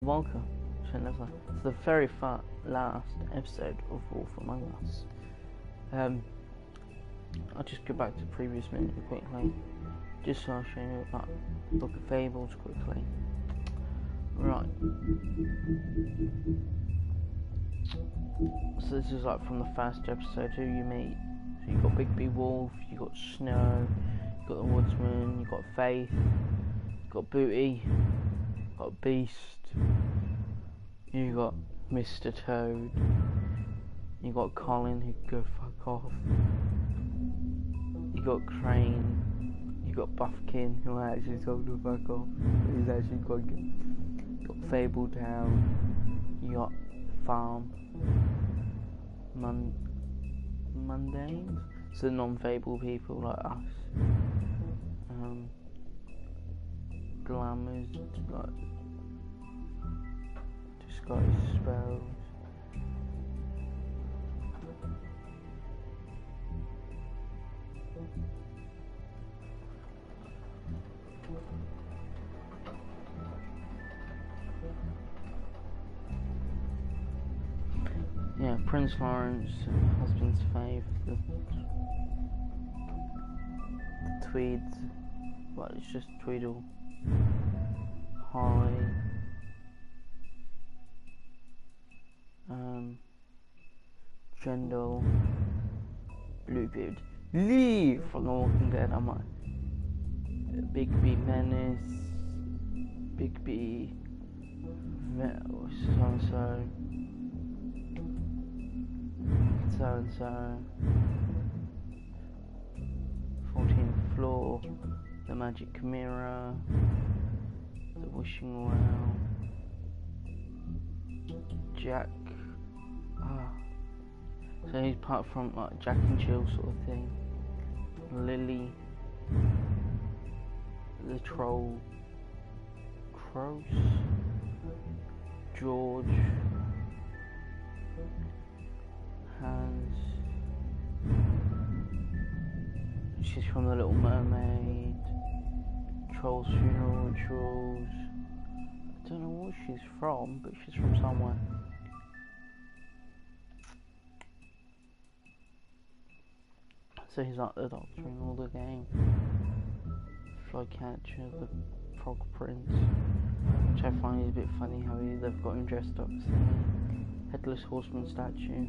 Welcome to the very last episode of Wolf Among Us. I'll just go back to the previous minute quickly, just so I'll show you about Book of Fables quickly. Right. So this is like from the first episode who you meet. So you got Bigby Wolf, you got Snow, you got the Woodsman, you got Faith, you got Booty, you got Beast. You got Mr. Toad. You got Colin who can go fuck off. You got Crane. You got Buffkin who actually told to fuck off. He's actually quite good. You got Fabletown. You got Farm. Mundanes? So non-fable people like us. Glamours, like disguise spells. Yeah, Prince Lawrence, husband's fave, the Tweeds, well, it's just Tweedle, Holly, Jendal, Bluebeard, Lee from The Walking Dead. I'm like Bigby Menace, Bigby, so and so, 14th floor, the magic mirror, the wishing well, Jack. So he's part from like Jack and Jill sort of thing. Lily, the troll, Crows, George, Hans. She's from The Little Mermaid. Troll's Funeral Rituals. I don't know where she's from, but she's from somewhere. So he's like the Doctor in all the game. Flycatcher, the Frog Prince, which I find is a bit funny how they've got him dressed up as the Headless Horseman statue.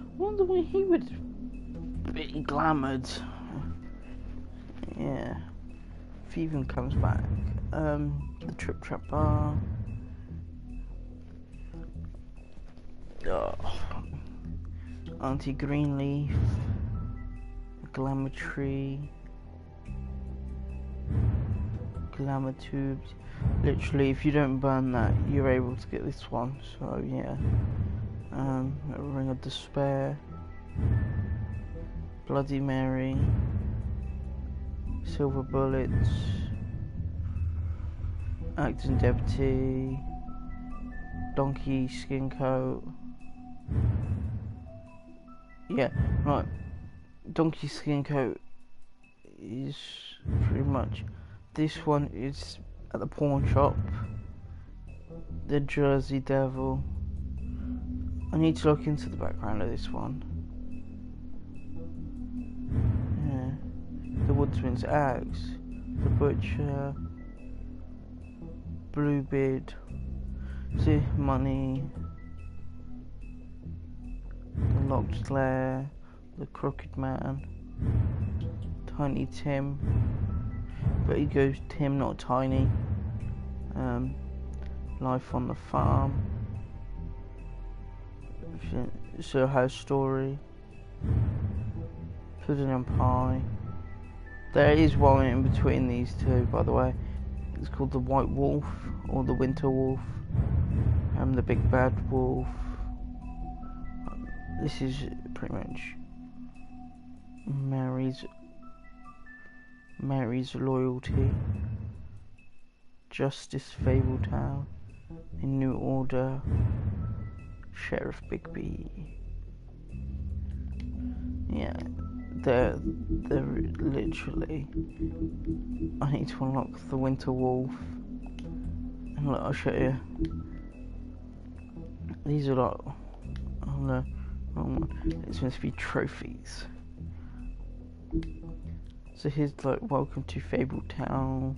I wonder when he would be glamoured. Yeah. If he even comes back. The Trip Trap Bar. Auntie Greenleaf. Glamour Tree. Glamour Tubes. Literally, if you don't burn that, you're able to get this one. So yeah. Ring of Despair. Bloody Mary. Silver Bullets. Acting Deputy. Donkey Skin Coat. Yeah, right. Donkey Skin Coat is pretty much, this one is at the pawn shop. The Jersey Devil. I need to look into the background of this one. Yeah. The Woodsman's Axe. The Butcher. Bluebeard. See, Money. The Locked Lair. The Crooked Man, Tiny Tim, but he goes Tim, not Tiny. Life on the Farm, So House Story, Pudding and Pie. There is one in between these two, by the way. It's called the White Wolf or the Winter Wolf. The Big Bad Wolf. This is pretty much Mary's Loyalty, Justice Fabletown, A New Order, Sheriff Bigby. Yeah, they're literally. I need to unlock the Winter Wolf, Look, I'll show you. These are like, oh no, wrong one. It's supposed to be trophies. So here's like, welcome to Fable Town.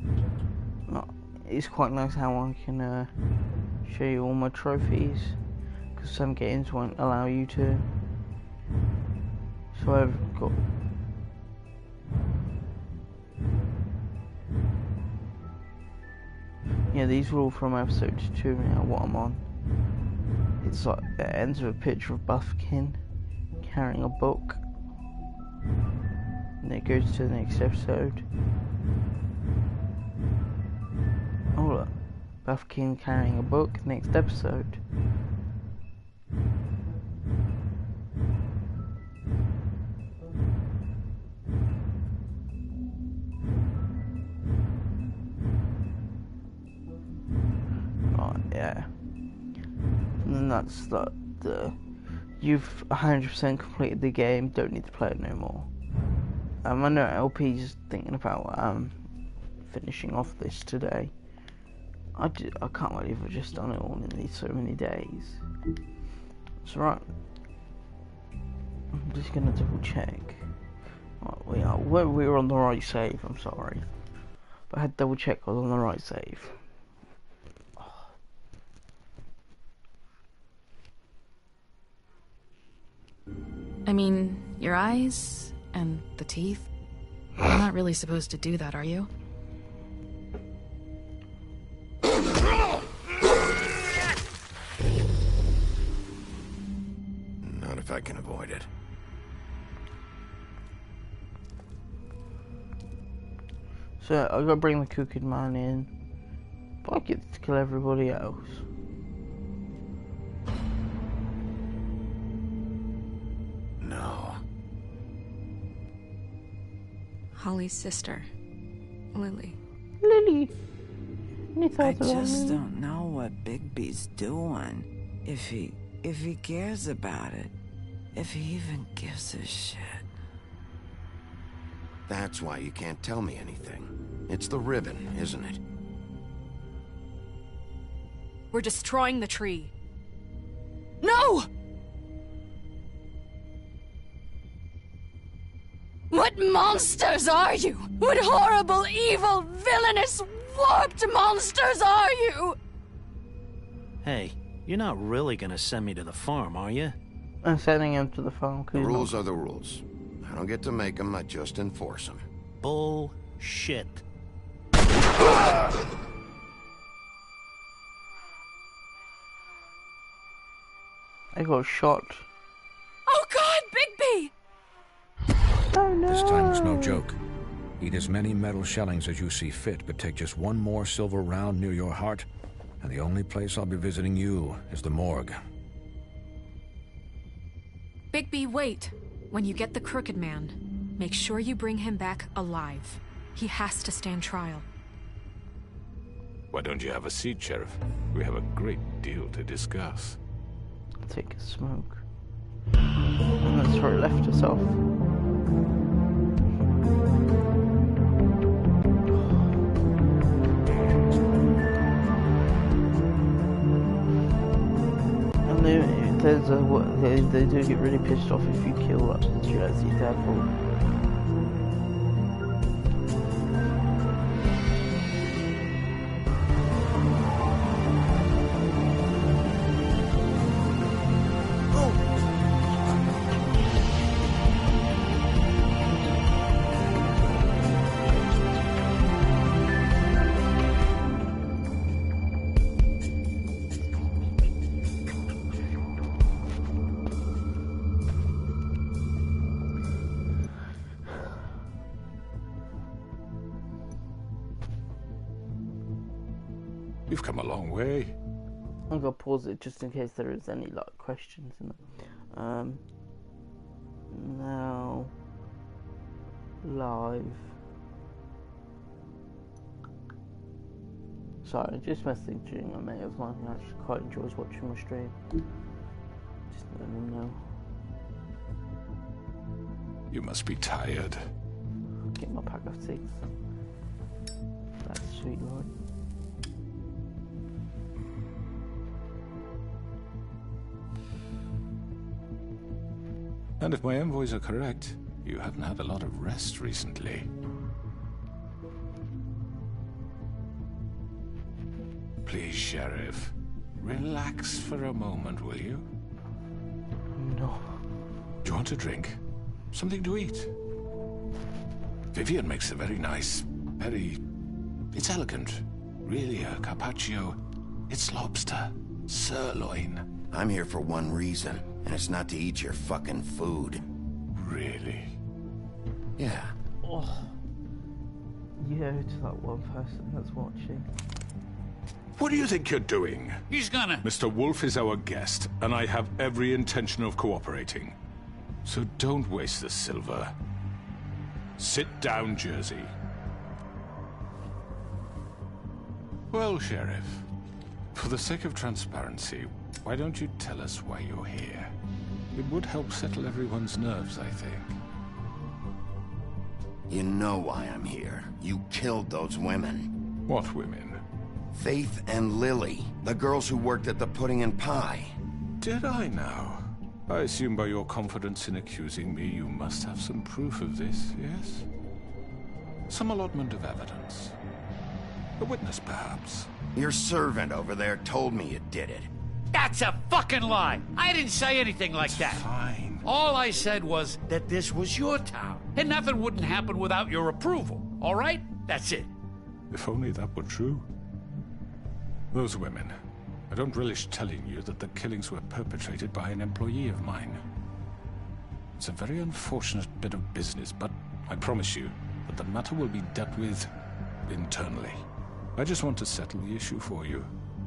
It's quite nice how I can show you all my trophies, because some games won't allow you to. So I've got these are all from episode 2 now, what I'm on. It's like, it ends with a picture of Buffkin carrying a book. And it goes to the next episode. Oh look, Buffkin carrying a book, next episode. Yeah. And then that's the you've 100% completed the game, don't need to play it no more. I know LP's thinking about finishing off this today. I can't believe I've just done it all in these so many days. It's right. I'm just gonna double check. Right, we were on the right save, I'm sorry. But I had to double check I was on the right save. I mean, your eyes and the teeth. You're not really supposed to do that, are you? Not if I can avoid it. So I gotta bring the Crooked Man in, but I get to kill everybody else. No. Holly's sister, Lily. Lily! I just don't know what Bigby's doing. If he cares about it. If he even gives a shit. That's why you can't tell me anything. It's the ribbon, isn't it? We're destroying the tree. No! What monsters are you? What horrible, evil, villainous, warped monsters are you? Hey, you're not really gonna send me to the farm, are you? I'm sending him to the farm. The rules are the rules. I don't get to make them, I just enforce them. Bullshit. I got shot. Oh God, Bigby! Oh no! This time was no joke. Eat as many metal shellings as you see fit, but take just one more silver round near your heart, and the only place I'll be visiting you is the morgue. Bigby, wait. When you get the Crooked Man, make sure you bring him back alive. He has to stand trial. Why don't you have a seat, Sheriff? We have a great deal to discuss. Take a smoke. And that's where it left us off. And they do get really pissed off if you kill like the Jersey Devil. You've come a long way. I'm gonna pause it just in case there is any like questions in it. Now live. Sorry, just messaging a mate of mine who actually quite enjoys watching my stream. Just letting him know. You must be tired. Get my pack of 6. That's sweet, right? And if my envoys are correct, you haven't had a lot of rest recently. Please, Sheriff. Relax for a moment, will you? No. Do you want a drink? Something to eat? Vivian makes a very nice, it's elegant. Really a carpaccio. It's lobster. Sirloin. I'm here for one reason, and it's not to eat your fucking food. Really? Yeah. Oh. Yeah, to that one person that's watching. What do you think you're doing? He's gonna... Mr. Wolf is our guest, and I have every intention of cooperating. So don't waste the silver. Sit down, Jersey. Well, Sheriff, for the sake of transparency, why don't you tell us why you're here? It would help settle everyone's nerves, I think. You know why I'm here. You killed those women. What women? Faith and Lily, the girls who worked at the Pudding and Pie. Did I now? I assume by your confidence in accusing me, you must have some proof of this, yes? Some allotment of evidence. A witness, perhaps. Your servant over there told me you did it. That's a fucking lie! I didn't say anything like that. Fine. All I said was that this was your town, and nothing wouldn't happen without your approval, all right? That's it. If only that were true. Those women. I don't relish telling you that the killings were perpetrated by an employee of mine. It's a very unfortunate bit of business, but I promise you that the matter will be dealt with internally. I just want to settle the issue for you,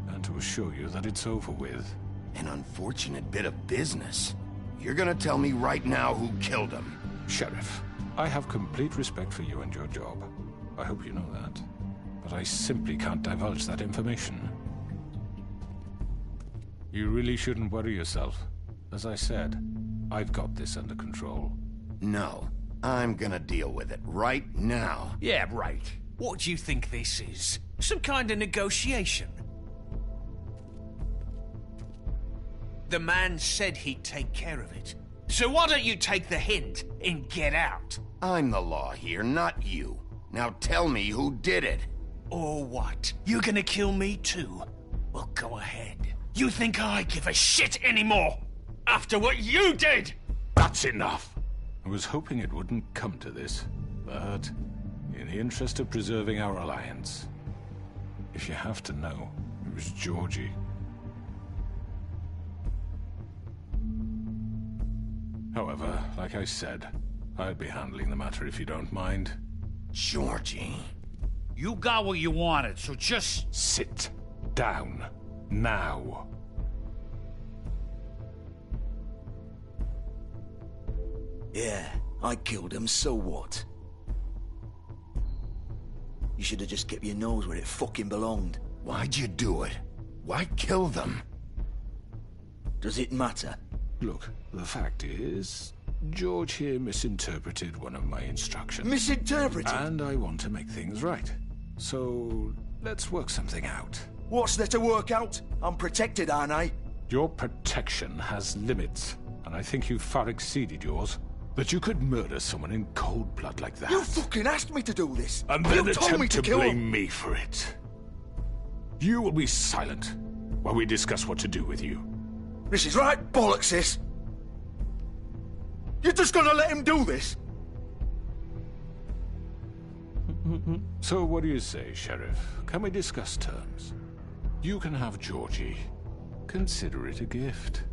and to assure you that it's over with. An unfortunate bit of business? You're gonna tell me right now who killed him? Sheriff, I have complete respect for you and your job. I hope you know that. But I simply can't divulge that information. You really shouldn't worry yourself. As I said, I've got this under control. No, I'm gonna deal with it right now. Yeah, right. What do you think this is? Some kind of negotiation? The man said he'd take care of it. So why don't you take the hint and get out? I'm the law here, not you. Now tell me who did it. Or what? You gonna kill me too? Well, go ahead. You think I give a shit anymore? After what you did? That's enough! I was hoping it wouldn't come to this, but in the interest of preserving our alliance, if you have to know, it was Georgie. However, like I said, I'll be handling the matter if you don't mind. Georgie. You got what you wanted, so just... Sit down. Now. Yeah, I killed him, so what? You should have just kept your nose where it fucking belonged. Why'd you do it? Why kill them? Does it matter? Look, the fact is, George here misinterpreted one of my instructions. Misinterpreted? And I want to make things right. So, let's work something out. What's there to work out? I'm protected, aren't I? Your protection has limits, and I think you've far exceeded yours. That you could murder someone in cold blood like that. You fucking asked me to do this! And then you told me attempt to kill blame him. me for it. You will be silent while we discuss what to do with you. This is right bollocks, sis. You're just gonna let him do this? So what do you say, Sheriff? Can we discuss terms? You can have Georgie. Consider it a gift,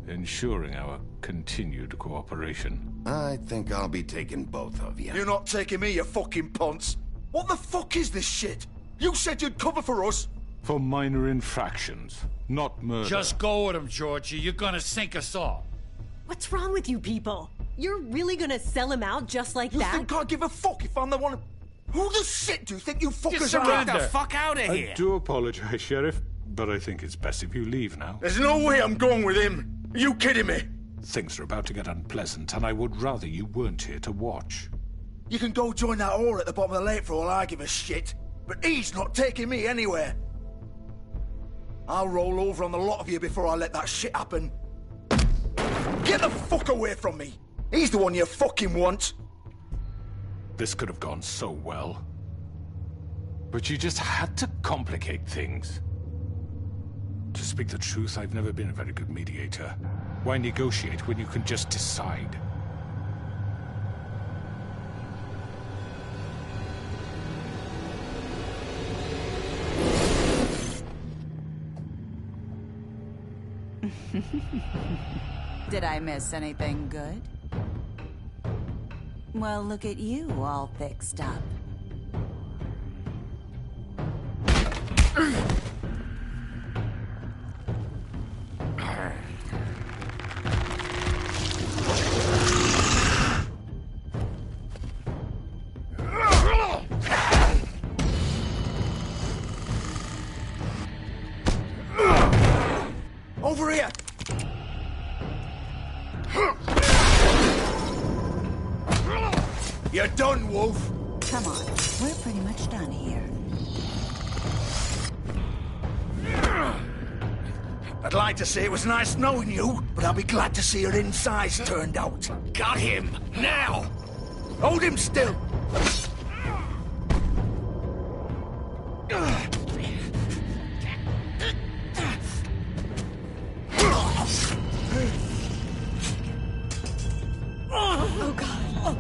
ensuring our continued cooperation. I think I'll be taking both of you. You're not taking me, you fucking ponce. What the fuck is this shit? You said you'd cover for us. For minor infractions, not murder. Just go with him, Georgie. You're gonna sink us all. What's wrong with you people? You're really gonna sell him out just like that? You think I give a fuck if I'm the one... Who the shit do you think you fuckers are? Get the fuck out of here! I do apologize, Sheriff, but I think it's best if you leave now. There's no way I'm going with him. Are you kidding me? Things are about to get unpleasant, and I would rather you weren't here to watch. You can go join that whore at the bottom of the lake for all I give a shit. But he's not taking me anywhere. I'll roll over on the lot of you before I let that shit happen. Get the fuck away from me! He's the one you fucking want. This could have gone so well. But you just had to complicate things. To speak the truth, I've never been a very good mediator. Why negotiate when you can just decide? Did I miss anything good? Well, look at you, all fixed up. Over here! You're done, Wolf! Come on, we're pretty much done here. I'd like to say it was nice knowing you, but I'll be glad to see your insides turned out. Got him! Now! Hold him still! Oh, God.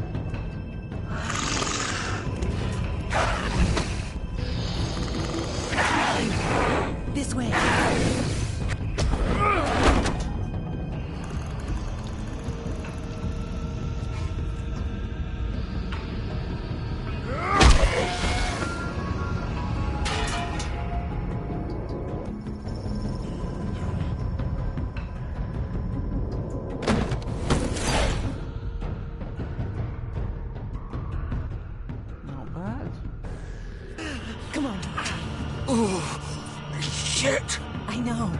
This way. Not bad. Come on. Oh, shit! I know.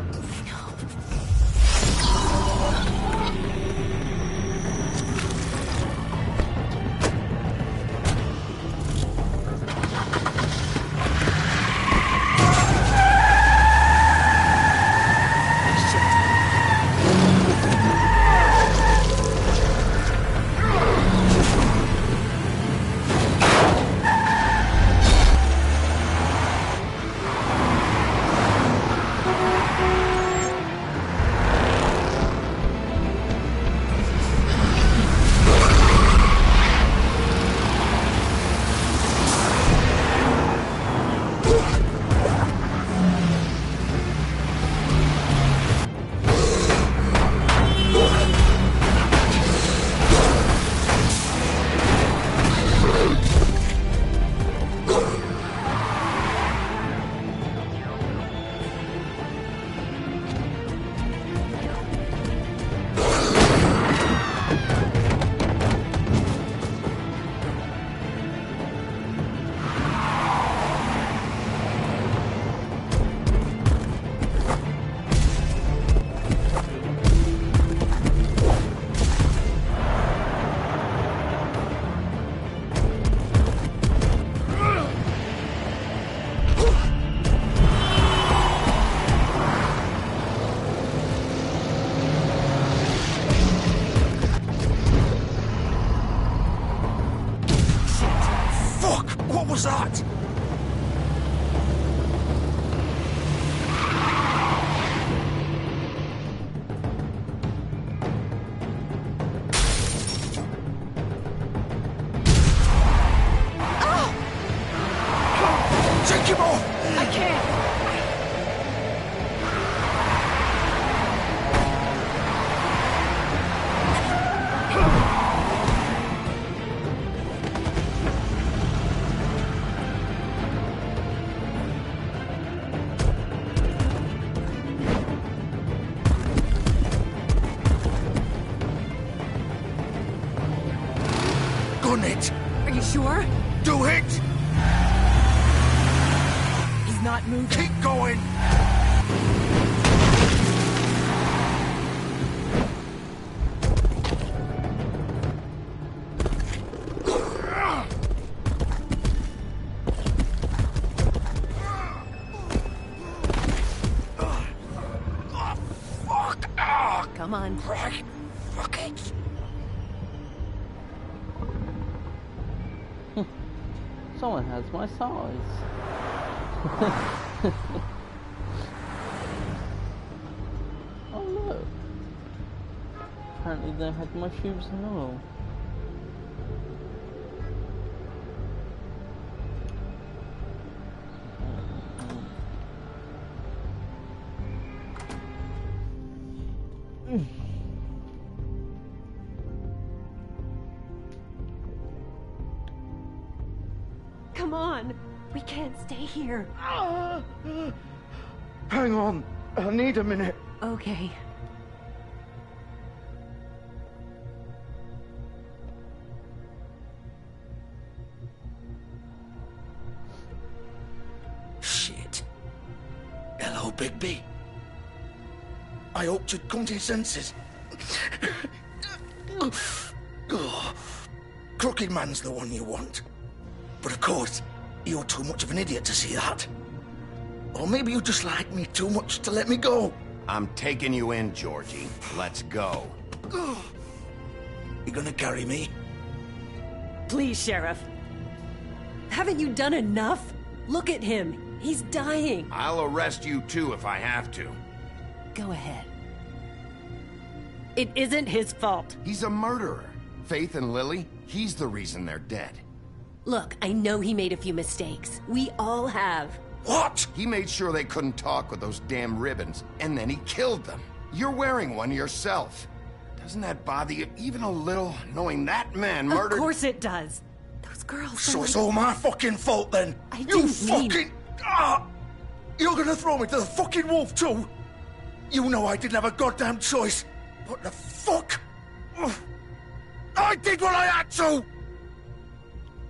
What was that? Take him off! I can't! Gun it! Are you sure? Do it! He's not moving. Keep going! Come on. Right. Fuck it. Someone has my size. Oh look. Apparently they had my shoes and all. Come on. We can't stay here. Hang on. I need a minute. Okay. Shit. Hello, Bigby. I hoped you'd come to your senses. Crooked Man's the one you want. But of course, you're too much of an idiot to see that. Or maybe you just like me too much to let me go. I'm taking you in, Georgie. Let's go. You gonna carry me? Please, Sheriff. Haven't you done enough? Look at him. He's dying. I'll arrest you too if I have to. Go ahead. It isn't his fault. He's a murderer. Faith and Lily, he's the reason they're dead. Look, I know he made a few mistakes. We all have. What? He made sure they couldn't talk with those damn ribbons, and then he killed them. You're wearing one yourself. Doesn't that bother you even a little, knowing that man murdered— Of course it does. Those girls— So it's all my fucking fault then? I You didn't mean— fucking— You're gonna throw me to the fucking wolf too? You know I didn't have a goddamn choice. What the fuck? I did what I had to!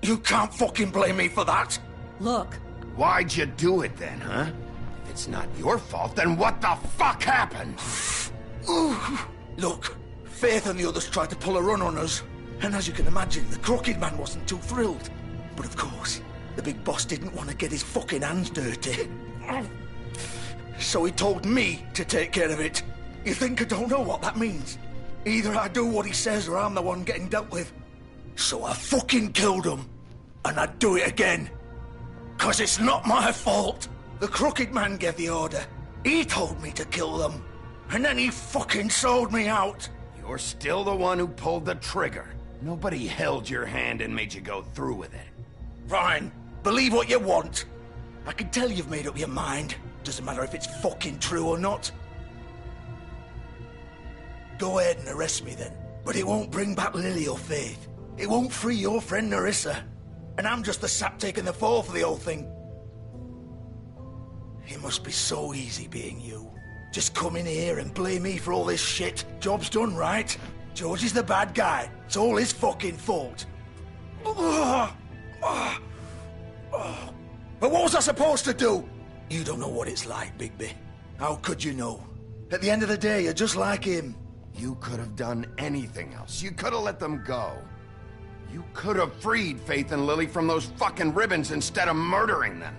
You can't fucking blame me for that. Look. Why'd you do it then, huh? If it's not your fault, then what the fuck happened? Look, Faith and the others tried to pull a run on us. And as you can imagine, the Crooked Man wasn't too thrilled. But of course, the big boss didn't want to get his fucking hands dirty. So he told me to take care of it. You think I don't know what that means? Either I do what he says or I'm the one getting dealt with. So I fucking killed him. And I'd do it again. 'Cause it's not my fault. The Crooked Man gave the order. He told me to kill them. And then he fucking sold me out. You're still the one who pulled the trigger. Nobody held your hand and made you go through with it. Fine. Believe what you want. I can tell you've made up your mind. Doesn't matter if it's fucking true or not. Go ahead and arrest me then. But it won't bring back Lily or Faith. It won't free your friend Nerissa. And I'm just the sap taking the fall for the whole thing. It must be so easy being you. Just come in here and blame me for all this shit. Job's done, right? George is the bad guy. It's all his fucking fault. But what was I supposed to do? You don't know what it's like, Bigby. How could you know? At the end of the day, you're just like him. You could have done anything else. You could have let them go. You could have freed Faith and Lily from those fucking ribbons instead of murdering them.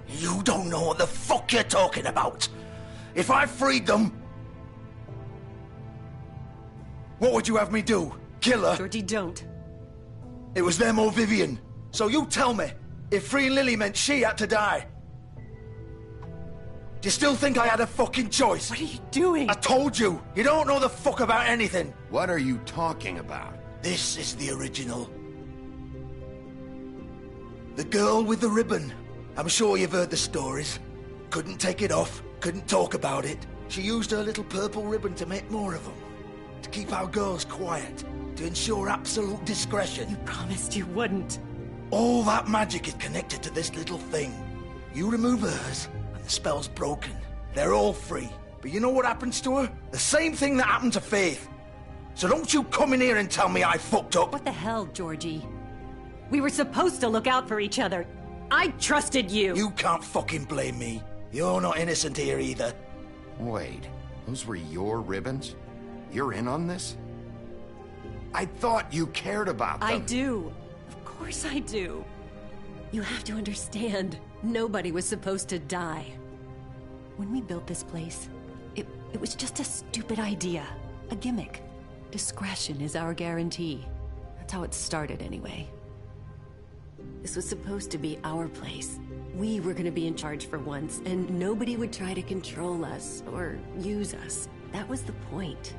You don't know what the fuck you're talking about. If I freed them... What would you have me do? Kill her? Georgie, don't. It was them or Vivian. So you tell me, if freeing Lily meant she had to die, do you still think I had a fucking choice? What are you doing? I told you, you don't know the fuck about anything. What are you talking about? This is the original. The girl with the ribbon. I'm sure you've heard the stories. Couldn't take it off, couldn't talk about it. She used her little purple ribbon to make more of them. To keep our girls quiet. To ensure absolute discretion. You promised you wouldn't. All that magic is connected to this little thing. You remove hers, and the spell's broken. They're all free. But you know what happens to her? The same thing that happened to Faith. So don't you come in here and tell me I fucked up. What the hell, Georgie? We were supposed to look out for each other. I trusted you. You can't fucking blame me. You're not innocent here either. Wait, those were your ribbons? You're in on this? I thought you cared about them. I do. Of course I do. You have to understand, nobody was supposed to die. When we built this place, it was just a stupid idea. A gimmick. Discretion is our guarantee. That's how it started anyway. This was supposed to be our place. We were gonna be in charge for once, and nobody would try to control us or use us. That was the point.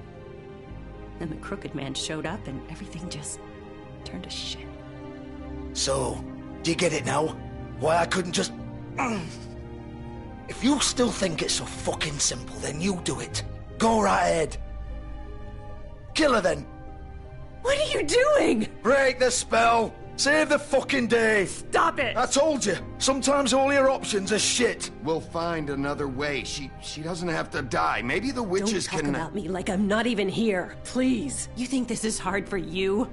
Then the Crooked Man showed up and everything just turned to shit. So, do you get it now? Why I couldn't just... If you still think it's so fucking simple, then you do it. Go right ahead. Kill her then. What are you doing? Break the spell. Save the fucking day. Stop it. I told you. Sometimes all your options are shit. We'll find another way. She doesn't have to die. Maybe the witches Don't talk about me like I'm not even here. Please. You think this is hard for you?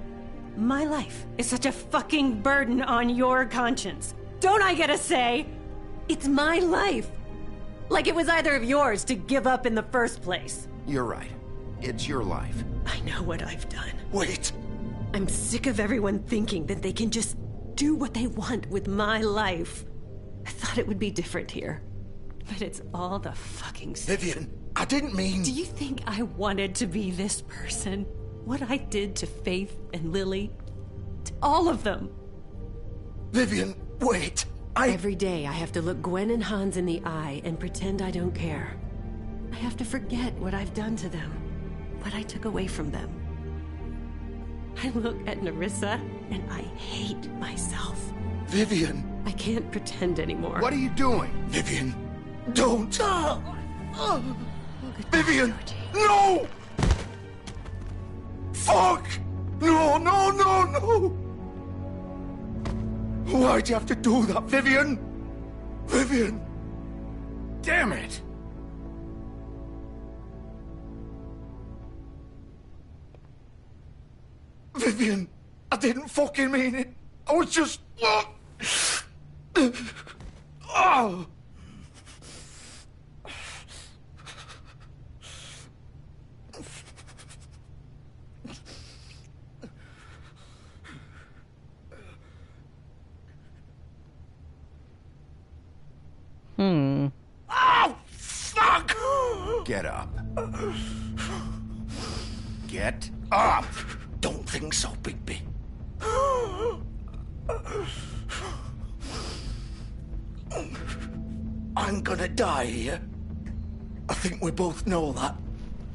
My life is such a fucking burden on your conscience. Don't I get a say? It's my life. Like it was either of yours to give up in the first place. You're right. It's your life. I know what I've done. Wait. I'm sick of everyone thinking that they can just do what they want with my life. I thought it would be different here. But it's all the fucking same. Vivian, I didn't mean... Do you think I wanted to be this person? What I did to Faith and Lily? To all of them? Vivian, wait. Every day I have to look Gwen and Hans in the eye and pretend I don't care. I have to forget what I've done to them. What I took away from them. I look at Nerissa, and I hate myself. Vivian! I can't pretend anymore. What are you doing? Vivian, don't! Vivian, no! Fuck! No, no, no, no! Why'd you have to do that, Vivian? Vivian! Damn it! Vivian, I didn't fucking mean it. I was just... Oh! Oh, fuck! Get up. Get up! Don't think so, Bigby. I'm gonna die here. I think we both know that.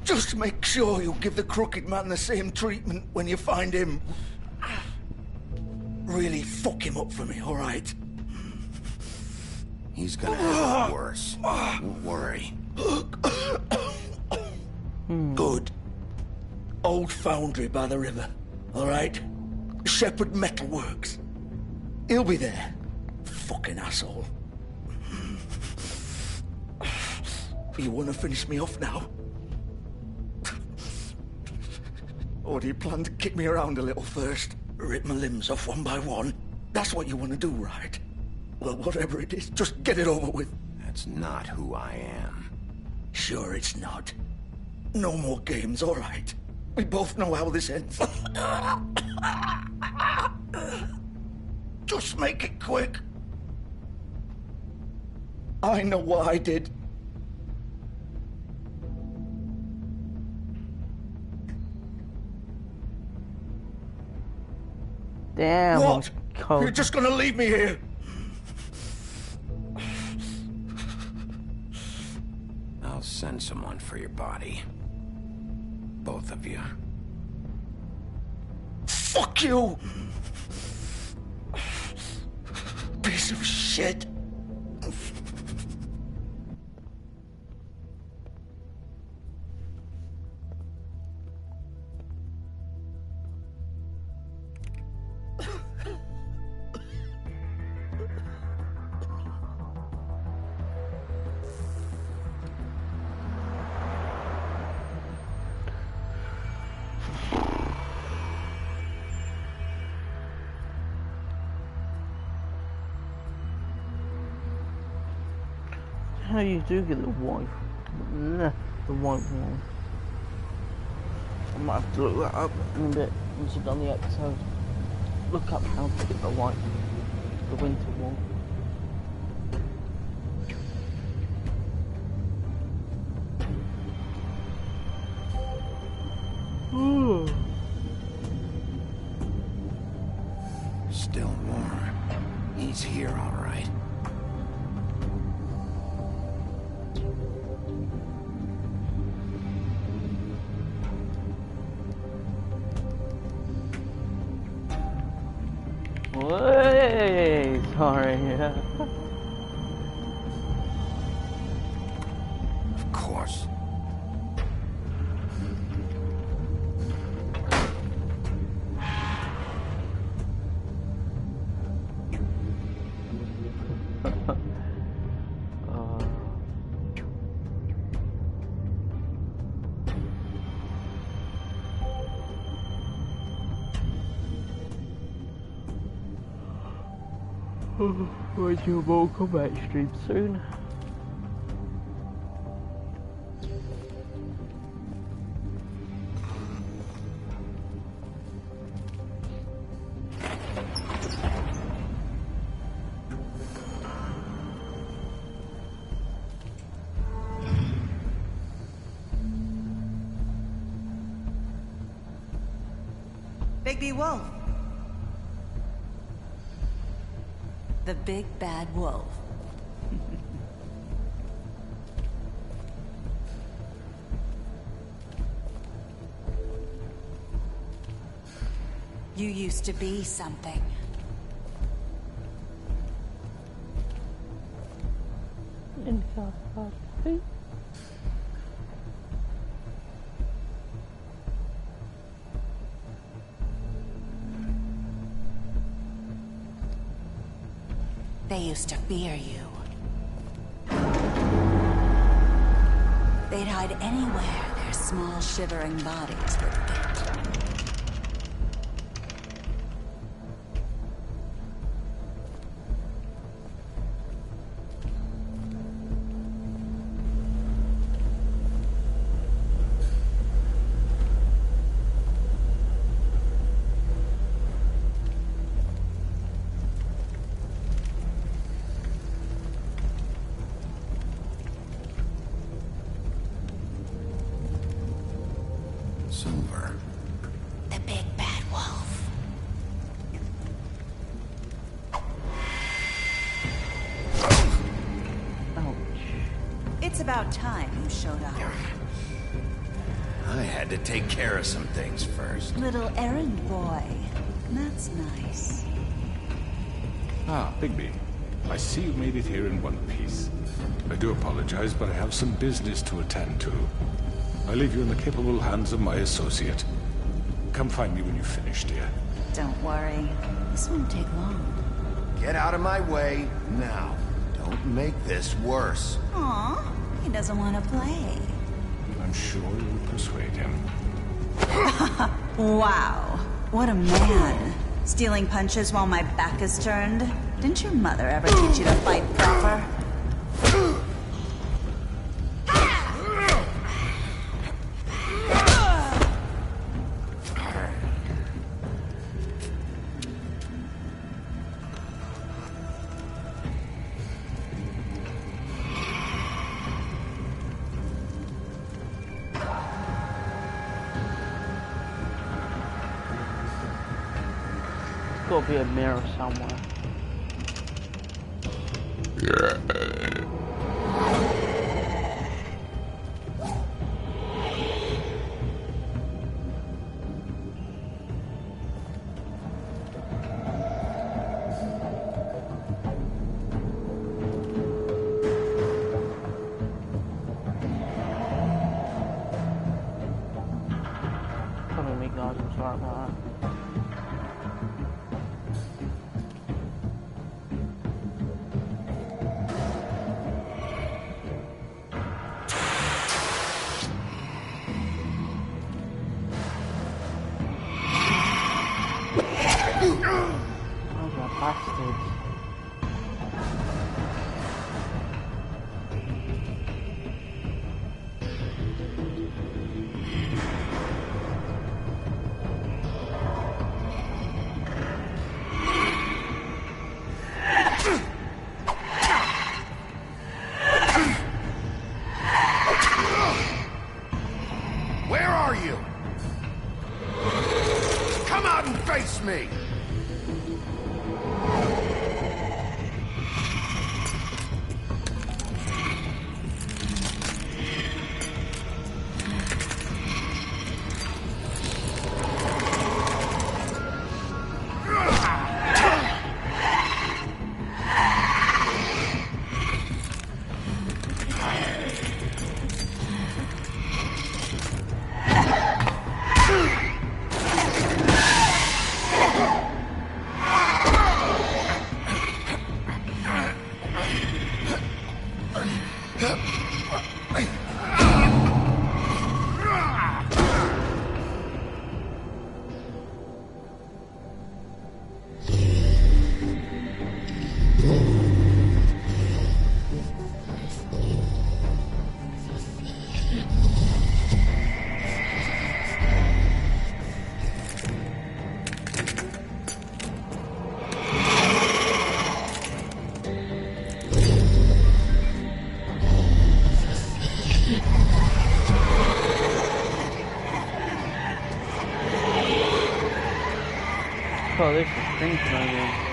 Just make sure you give the Crooked Man the same treatment when you find him. Really fuck him up for me, all right? He's gonna have it worse. Don't worry. Good. Old foundry by the river, all right? Shepherd Metalworks. He'll be there. Fucking asshole. You want to finish me off now? Or do you plan to kick me around a little first? Rip my limbs off one by one? That's what you want to do, right? Well, whatever it is, just get it over with. That's not who I am. Sure it's not. No more games, all right? We both know how this ends. Just make it quick. I know what I did. Damn. What? You're just gonna leave me here? I'll send someone for your body. Both of you. Fuck you! Piece of shit. How you do get the white one. I might have to look that up in a bit once you've done the episode. Look up how to get the winter one. Still warm. It's here, all right. Way, sorry. Of course. When's your Mortal Kombat stream soon? Bigby Wolf. The big bad wolf. You used to be something. They used to fear you. They'd hide anywhere their small, shivering bodies would fit. Silver. The big bad wolf. It's about time you showed up. I had to take care of some things first. Little errand boy. That's nice. Ah, Bigby. I see you made it here in one piece. I do apologize, but I have some business to attend to. I leave you in the capable hands of my associate. Come find me when you've finished, dear. Don't worry. This won't take long. Get out of my way now. Don't make this worse. Aw, he doesn't want to play. I'm sure you'll persuade him. Wow, what a man. Stealing punches while my back is turned? Didn't your mother ever teach you to fight proper? Gotta be a mirror somewhere. Probably make guys will start about that. Bastards. Where are you? Come out and face me! Oh, this is thinking over.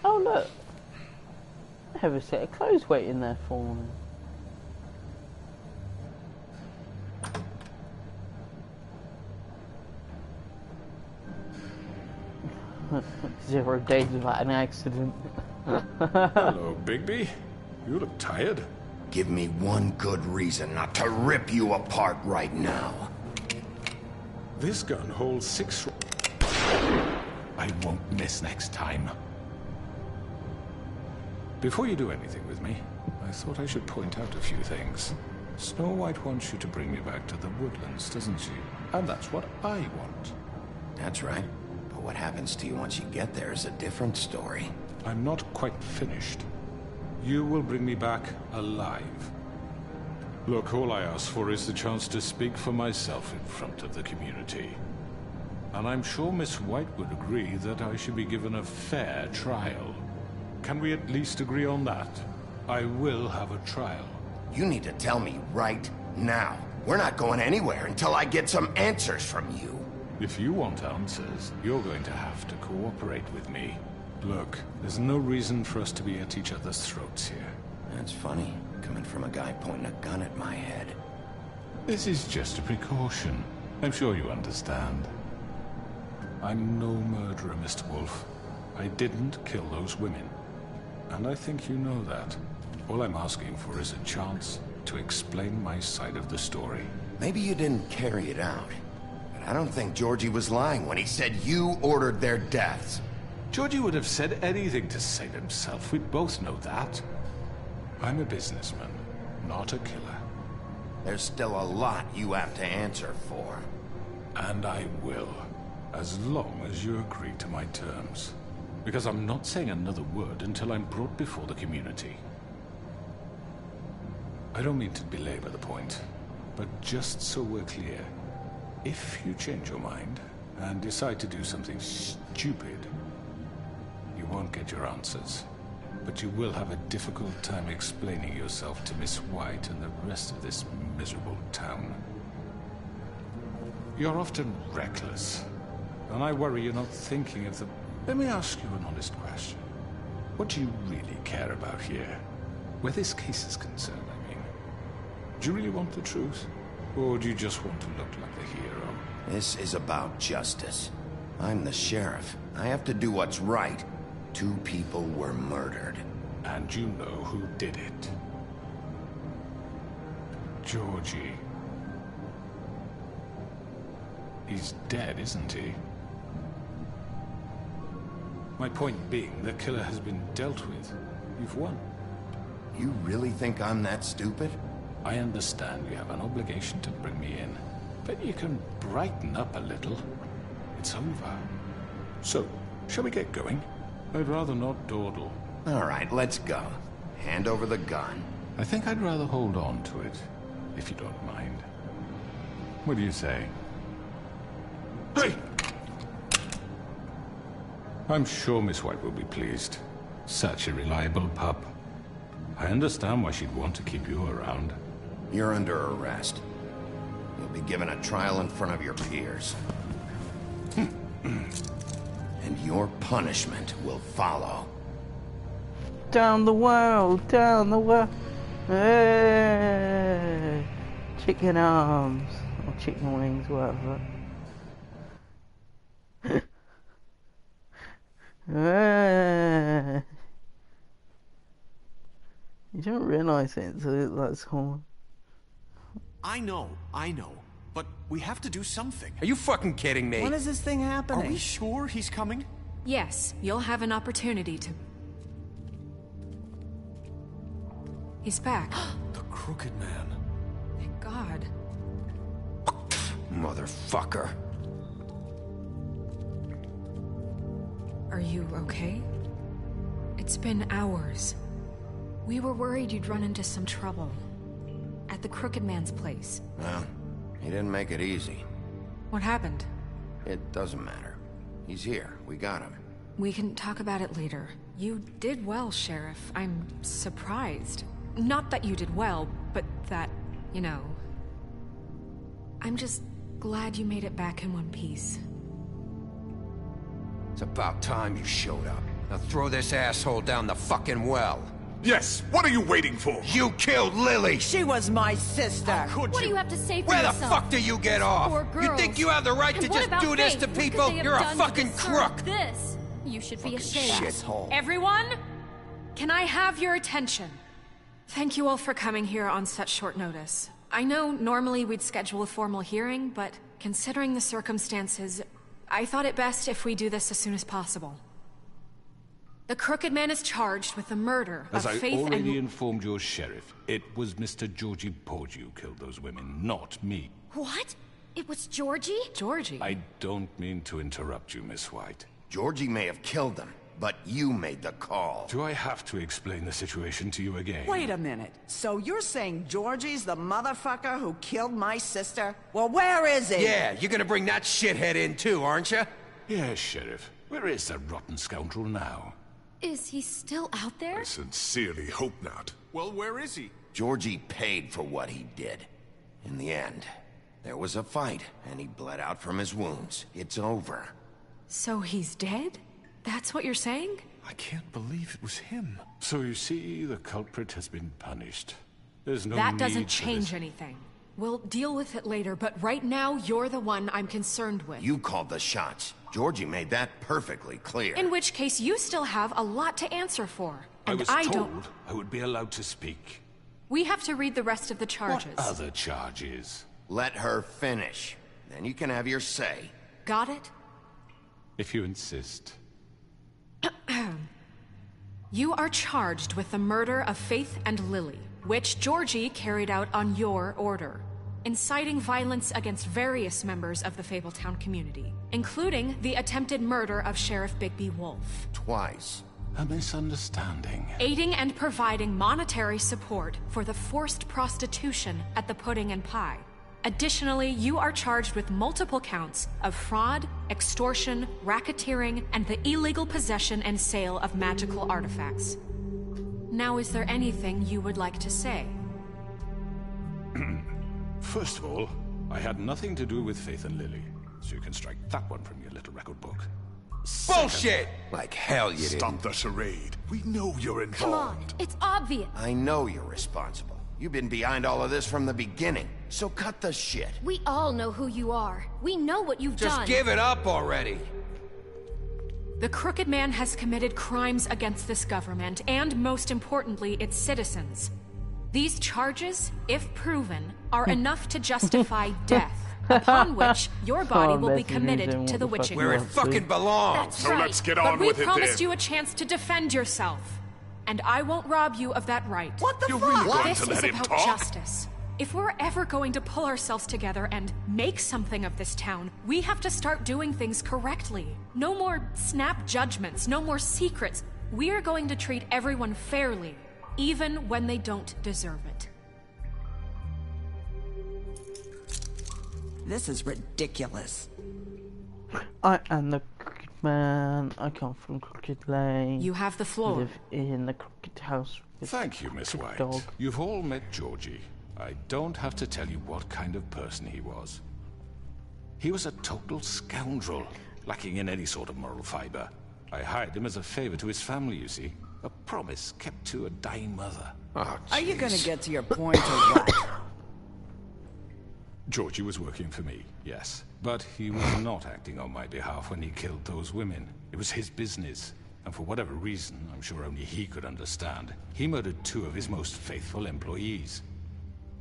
Oh look, I have a set of clothes waiting there for me. Zero days without an accident. Hello, Bigby. You look tired. Give me one good reason not to rip you apart right now. This gun holds 6... I won't miss next time. Before you do anything with me, I thought I should point out a few things. Snow White wants you to bring me back to the woodlands, doesn't she? And that's what I want. That's right. But what happens to you once you get there is a different story. I'm not quite finished. You will bring me back alive. Look, all I ask for is the chance to speak for myself in front of the community. And I'm sure Miss White would agree that I should be given a fair trial. Can we at least agree on that? I will have a trial. You need to tell me right now. We're not going anywhere until I get some answers from you. If you want answers, you're going to have to cooperate with me. Look, there's no reason for us to be at each other's throats here. That's funny, coming from a guy pointing a gun at my head. This is just a precaution. I'm sure you understand. I'm no murderer, Mr. Wolf. I didn't kill those women. And I think you know that. All I'm asking for is a chance to explain my side of the story. Maybe you didn't carry it out. But I don't think Georgie was lying when he said you ordered their deaths. Georgie would have said anything to save himself. We both know that. I'm a businessman, not a killer. There's still a lot you have to answer for. And I will, as long as you agree to my terms. Because I'm not saying another word until I'm brought before the community. I don't mean to belabor the point, but just so we're clear, if you change your mind and decide to do something stupid, you won't get your answers. But you will have a difficult time explaining yourself to Miss White and the rest of this miserable town. You're often reckless, and I worry you're not thinking of the... Let me ask you an honest question. What do you really care about here? Where this case is concerned, I mean. Do you really want the truth? Or do you just want to look like the hero? This is about justice. I'm the sheriff. I have to do what's right. 2 people were murdered. And you know who did it. Georgie. He's dead, isn't he? My point being, the killer has been dealt with. You've won. You really think I'm that stupid? I understand you have an obligation to bring me in, but you can brighten up a little. It's over. So, shall we get going? I'd rather not dawdle. All right, let's go. Hand over the gun. I think I'd rather hold on to it, if you don't mind. What do you say? Hey! I'm sure Miss White will be pleased. Such a reliable pup. I understand why she'd want to keep you around. You're under arrest. You'll be given a trial in front of your peers. And your punishment will follow. Down the world, down the world. Hey! Chicken arms. Or chicken wings, whatever. Hey! You don't realise it until that's gone. I know. But we have to do something. Are you fucking kidding me? When is this thing happening? Are we sure he's coming? Yes, you'll have an opportunity to... He's back. The Crooked Man. Thank God. Motherfucker. Are you okay? It's been hours. We were worried you'd run into some trouble. At the Crooked Man's place. Well, he didn't make it easy. What happened? It doesn't matter. He's here. We got him. We can talk about it later. You did well, Sheriff. I'm surprised. Not that you did well, but that, you know... I'm just glad you made it back in one piece. It's about time you showed up. Now throw this asshole down the fucking well. Yes, what are you waiting for? You killed Lily! She was my sister! What do you have to say for Where yourself? the fuck do you get off? Poor girls. You think you have the right And to what just about do this Faith? to What could people? they have You're a done to fucking deserve crook! This? You should be ashamed. Shithole. Everyone? Can I have your attention? Thank you all for coming here on such short notice. I know normally we'd schedule a formal hearing, but considering the circumstances, I thought it best if we do this as soon as possible. The Crooked Man is charged with the murder As of I Faith already and... informed your sheriff, it was Mr. Georgie Porgy who killed those women, not me. What? It was Georgie? Georgie? I don't mean to interrupt you, Miss White. Georgie may have killed them, but you made the call. Do I have to explain the situation to you again? Wait a minute. So you're saying Georgie's the motherfucker who killed my sister? Well, where is he? Yeah, you're gonna bring that shithead in too, aren't you? Yes, Sheriff. Where is that rotten scoundrel now? Is he still out there? I sincerely hope not. Well, where is he? Georgie paid for what he did. In the end, there was a fight, and he bled out from his wounds. It's over. So he's dead? That's what you're saying? I can't believe it was him. So you see, the culprit has been punished. There's no That need doesn't for change this. anything. We'll deal with it later, but right now, you're the one I'm concerned with. You called the shots. Georgie made that perfectly clear. In which case, you still have a lot to answer for. I And was told I would be allowed to speak. We have to read the rest of the charges. What other charges? Let her finish. Then you can have your say. Got it? If you insist. You are charged with the murder of Faith and Lily, which Georgie carried out on your order, inciting violence against various members of the Fabletown community, including the attempted murder of Sheriff Bigby Wolf. Twice. A misunderstanding. Aiding and providing monetary support for the forced prostitution at the Pudding and Pie. Additionally, you are charged with multiple counts of fraud, extortion, racketeering, and the illegal possession and sale of magical artifacts. Now, is there anything you would like to say? First of all, I had nothing to do with Faith and Lily, so you can strike that one from your little record book. Bullshit! Like hell you didn't. Stop the charade. We know you're involved. Come on, it's obvious. I know you're responsible. You've been behind all of this from the beginning, so cut the shit. We all know who you are. We know what you've done. Just give it up already. The Crooked Man has committed crimes against this government, and most importantly, its citizens. These charges, if proven, are enough to justify death, upon which your body will be committed to the witching Where it fucking belongs. That's So right. let's get on but with we it promised then. you a chance to defend yourself, and I won't rob you of that right. What the You're fuck? really going This to is let him about talk? justice. If we're ever going to pull ourselves together and make something of this town, we have to start doing things correctly. No more snap judgments, no more secrets. We are going to treat everyone fairly, even when they don't deserve it. This is ridiculous. I am the Crooked Man. I come from Crooked Lane. You have the floor. Live in the Crooked House. With Thank you, Miss White. dog. You've all met Georgie. I don't have to tell you what kind of person he was. He was a total scoundrel, lacking in any sort of moral fiber. I hired him as a favor to his family, you see. A promise kept to a dying mother. Oh, Are you gonna get to your point or what? Georgie was working for me, yes. But he was not acting on my behalf when he killed those women. It was his business. And for whatever reason, I'm sure only he could understand, he murdered 2 of his most faithful employees.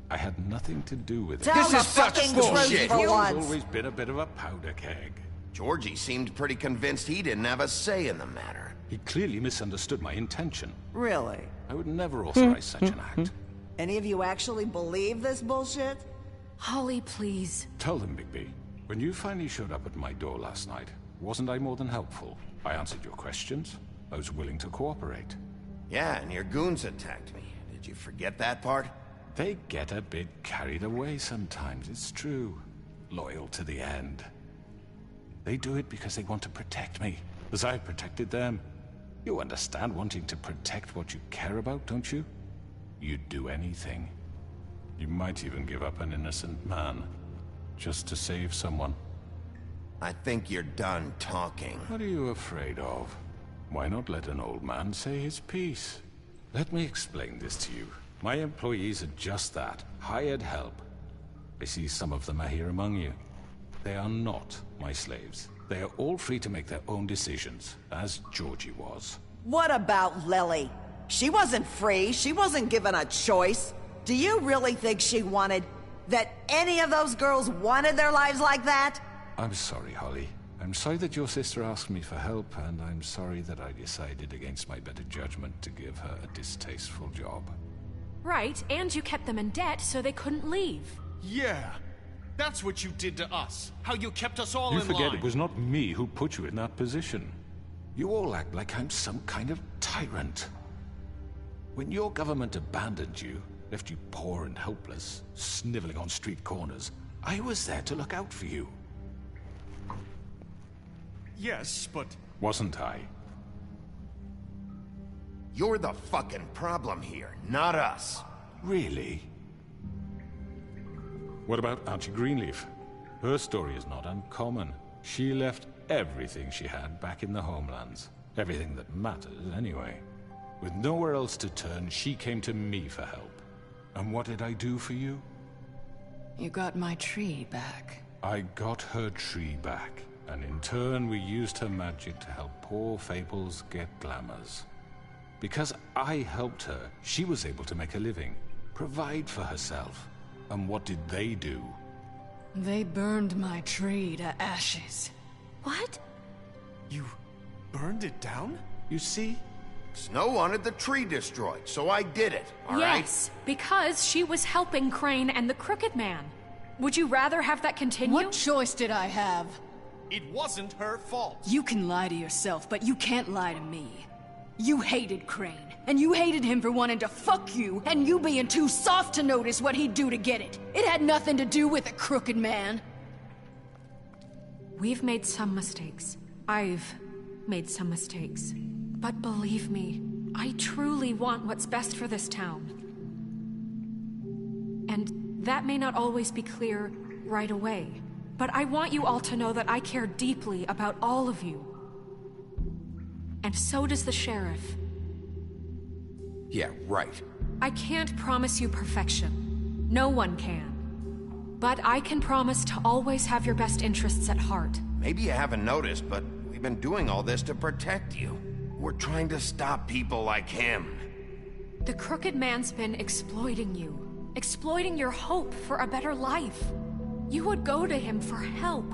I had nothing to do with it. Tell the fucking truth for Georgie's once. always been a bit of a powder keg. Georgie seemed pretty convinced he didn't have a say in the matter. He clearly misunderstood my intention. Really? I would never authorize such an act. Any of you actually believe this bullshit? Holly, please. Tell them, Bigby. When you finally showed up at my door last night, wasn't I more than helpful? I answered your questions. I was willing to cooperate. Yeah, and your goons attacked me. Did you forget that part? They get a bit carried away sometimes, it's true. Loyal to the end. They do it because they want to protect me, as I've protected them. You understand wanting to protect what you care about, don't you? You'd do anything. You might even give up an innocent man, just to save someone. I think you're done talking. What are you afraid of? Why not let an old man say his piece? Let me explain this to you. My employees are just that, hired help. I see some of them are here among you. They are not my slaves. They are all free to make their own decisions, as Georgie was. What about Lily? She wasn't free. She wasn't given a choice. Do you really think she wanted... that any of those girls wanted their lives like that? I'm sorry, Holly. I'm sorry that your sister asked me for help, and I'm sorry that I decided against my better judgment to give her a distasteful job. Right, and you kept them in debt so they couldn't leave. Yeah. That's what you did to us. How you kept us all You in forget line. it was not me who put you in that position. You all act like I'm some kind of tyrant. When your government abandoned you, left you poor and helpless, sniveling on street corners, I was there to look out for you. Yes, but... Wasn't I? You're the fucking problem here, not us. Really? What about Auntie Greenleaf? Her story is not uncommon. She left everything she had back in the homelands. Everything that matters, anyway. With nowhere else to turn, she came to me for help. And what did I do for you? You got my tree back. I got her tree back, and in turn we used her magic to help poor Fables get glamours. Because I helped her, she was able to make a living, provide for herself. And what did they do? They burned my tree to ashes. What? You burned it down? You see? Snow wanted the tree destroyed, so I did it, all right? Yes, because she was helping Crane and the Crooked Man. Would you rather have that continue? What choice did I have? It wasn't her fault. You can lie to yourself, but you can't lie to me. You hated Crane, and you hated him for wanting to fuck you, and you being too soft to notice what he'd do to get it. It had nothing to do with the Crooked Man. We've made some mistakes. I've made some mistakes. But believe me, I truly want what's best for this town. And that may not always be clear right away, but I want you all to know that I care deeply about all of you. And so does the sheriff. Yeah, right. I can't promise you perfection. No one can. But I can promise to always have your best interests at heart. Maybe you haven't noticed, but we've been doing all this to protect you. We're trying to stop people like him. The Crooked Man's been exploiting you. Exploiting your hope for a better life. You would go to him for help,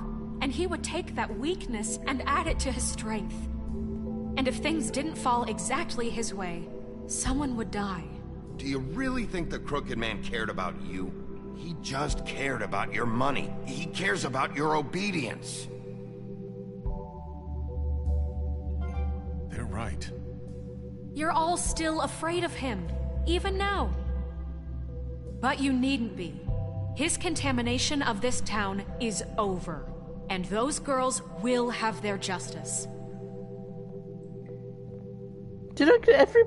and he would take that weakness and add it to his strength. And if things didn't fall exactly his way, someone would die. Do you really think the Crooked Man cared about you? He just cared about your money. He cares about your obedience. They're right. You're all still afraid of him, even now. But you needn't be. His contamination of this town is over, and those girls will have their justice. Did I get every...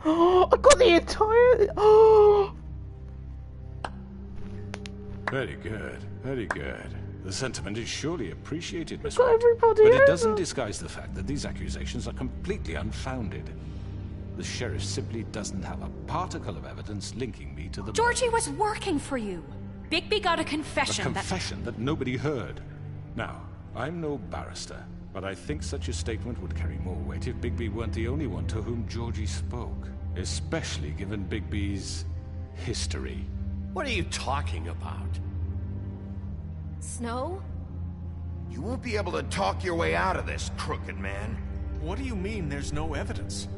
Oh, I got the entire... Oh! Very good, very good. The sentiment is surely appreciated, Miss Got White. everybody But it over. doesn't disguise the fact that these accusations are completely unfounded. The sheriff simply doesn't have a particle of evidence linking me to the... Georgie was working for you. Bigby got a confession A confession that nobody heard. Now, I'm no barrister, but I think such a statement would carry more weight if Bigby weren't the only one to whom Georgie spoke. Especially given Bigby's history. What are you talking about? Snow? You won't be able to talk your way out of this, Crooked Man. What do you mean there's no evidence?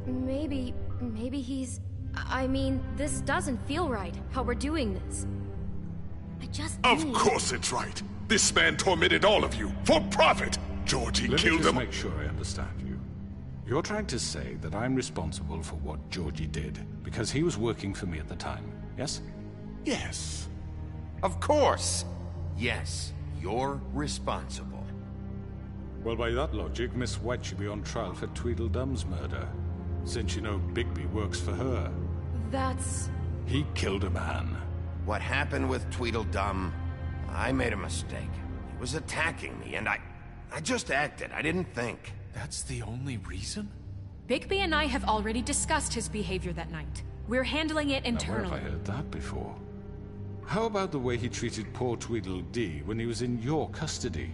Maybe he's... I mean, this doesn't feel right, how we're doing this. I just Of need... course it's right. This man tormented all of you, for profit. Georgie Let me killed just him. make sure I understand you. You're trying to say that I'm responsible for what Georgie did, because he was working for me at the time, yes? Yes. Of course. Yes, you're responsible. Well, by that logic, Miss White should be on trial for Tweedledum's murder, since you know Bigby works for her. That's... He killed a man. What happened with Tweedledum, I made a mistake. He was attacking me, and I just acted. I didn't think. That's the only reason? Bigby and I have already discussed his behavior that night. We're handling it Now, internally. where have I heard that before? How about the way he treated poor Tweedledee when he was in your custody?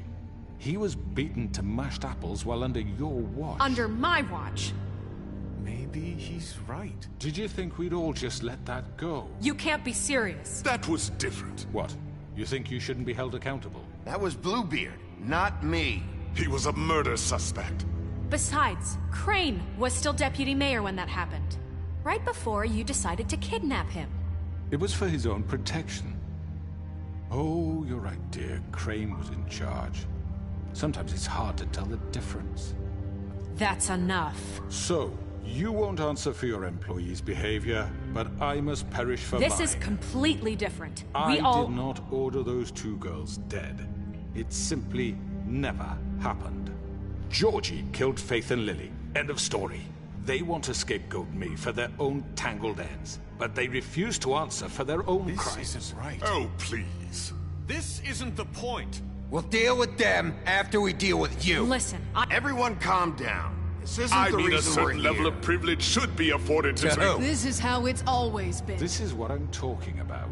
He was beaten to mashed apples while under your watch. Under my watch. Maybe he's right. Did you think we'd all just let that go? You can't be serious. That was different. What? You think you shouldn't be held accountable? That was Bluebeard, not me. He was a murder suspect. Besides, Crane was still deputy mayor when that happened. Right before you decided to kidnap him. It was for his own protection. Oh, you're right, dear. Crane was in charge. Sometimes it's hard to tell the difference. That's enough. So, you won't answer for your employees' behavior, but I must perish for mine. This is completely different. I We all... did not order those two girls dead. It simply never happened. Georgie killed Faith and Lily. End of story. They want to scapegoat me for their own tangled ends, but they refuse to answer for their own crimes. This isn't right. Oh, please. This isn't the point. We'll deal with them after we deal with you. Listen, Everyone calm down. This isn't I the mean, a reason we're certain level here. of privilege should be afforded to three. This is how it's always been. This is what I'm talking about.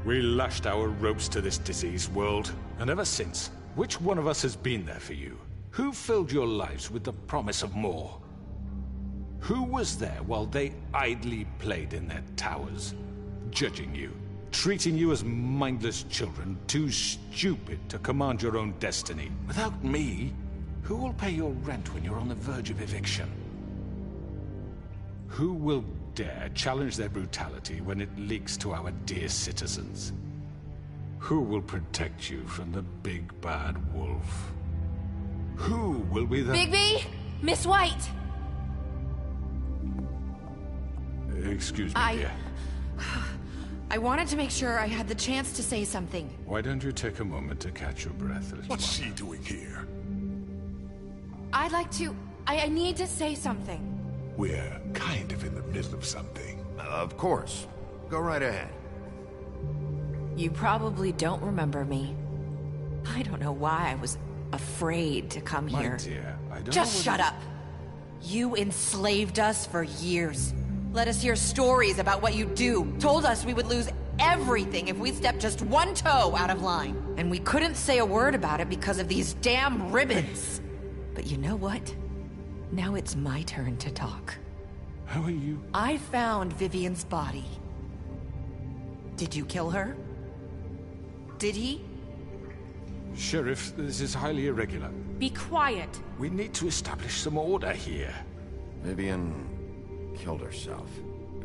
We lashed our ropes to this diseased world, and ever since, which one of us has been there for you? Who filled your lives with the promise of more? Who was there while they idly played in their towers, judging you, treating you as mindless children, too stupid to command your own destiny? Without me, who will pay your rent when you're on the verge of eviction? Who will dare challenge their brutality when it leaks to our dear citizens? Who will protect you from the big bad wolf? Who will be the— Bigby! Miss White! Excuse me, dear. I wanted to make sure I had the chance to say something. Why don't you take a moment to catch your breath, little What's she doing here? I'd like to... I need to say something. We're kind of in the middle of something. Of course. Go right ahead. You probably don't remember me. I don't know why I was afraid to come My here. dear, I don't Just know shut up. You enslaved us for years. Let us hear stories about what you do. Told us we would lose everything if we stepped just one toe out of line. And we couldn't say a word about it because of these damn ribbons. But you know what? Now it's my turn to talk. How are you? I found Vivian's body. Did you kill her? Did he? Sheriff, this is highly irregular. Be quiet. We need to establish some order here. Vivian killed herself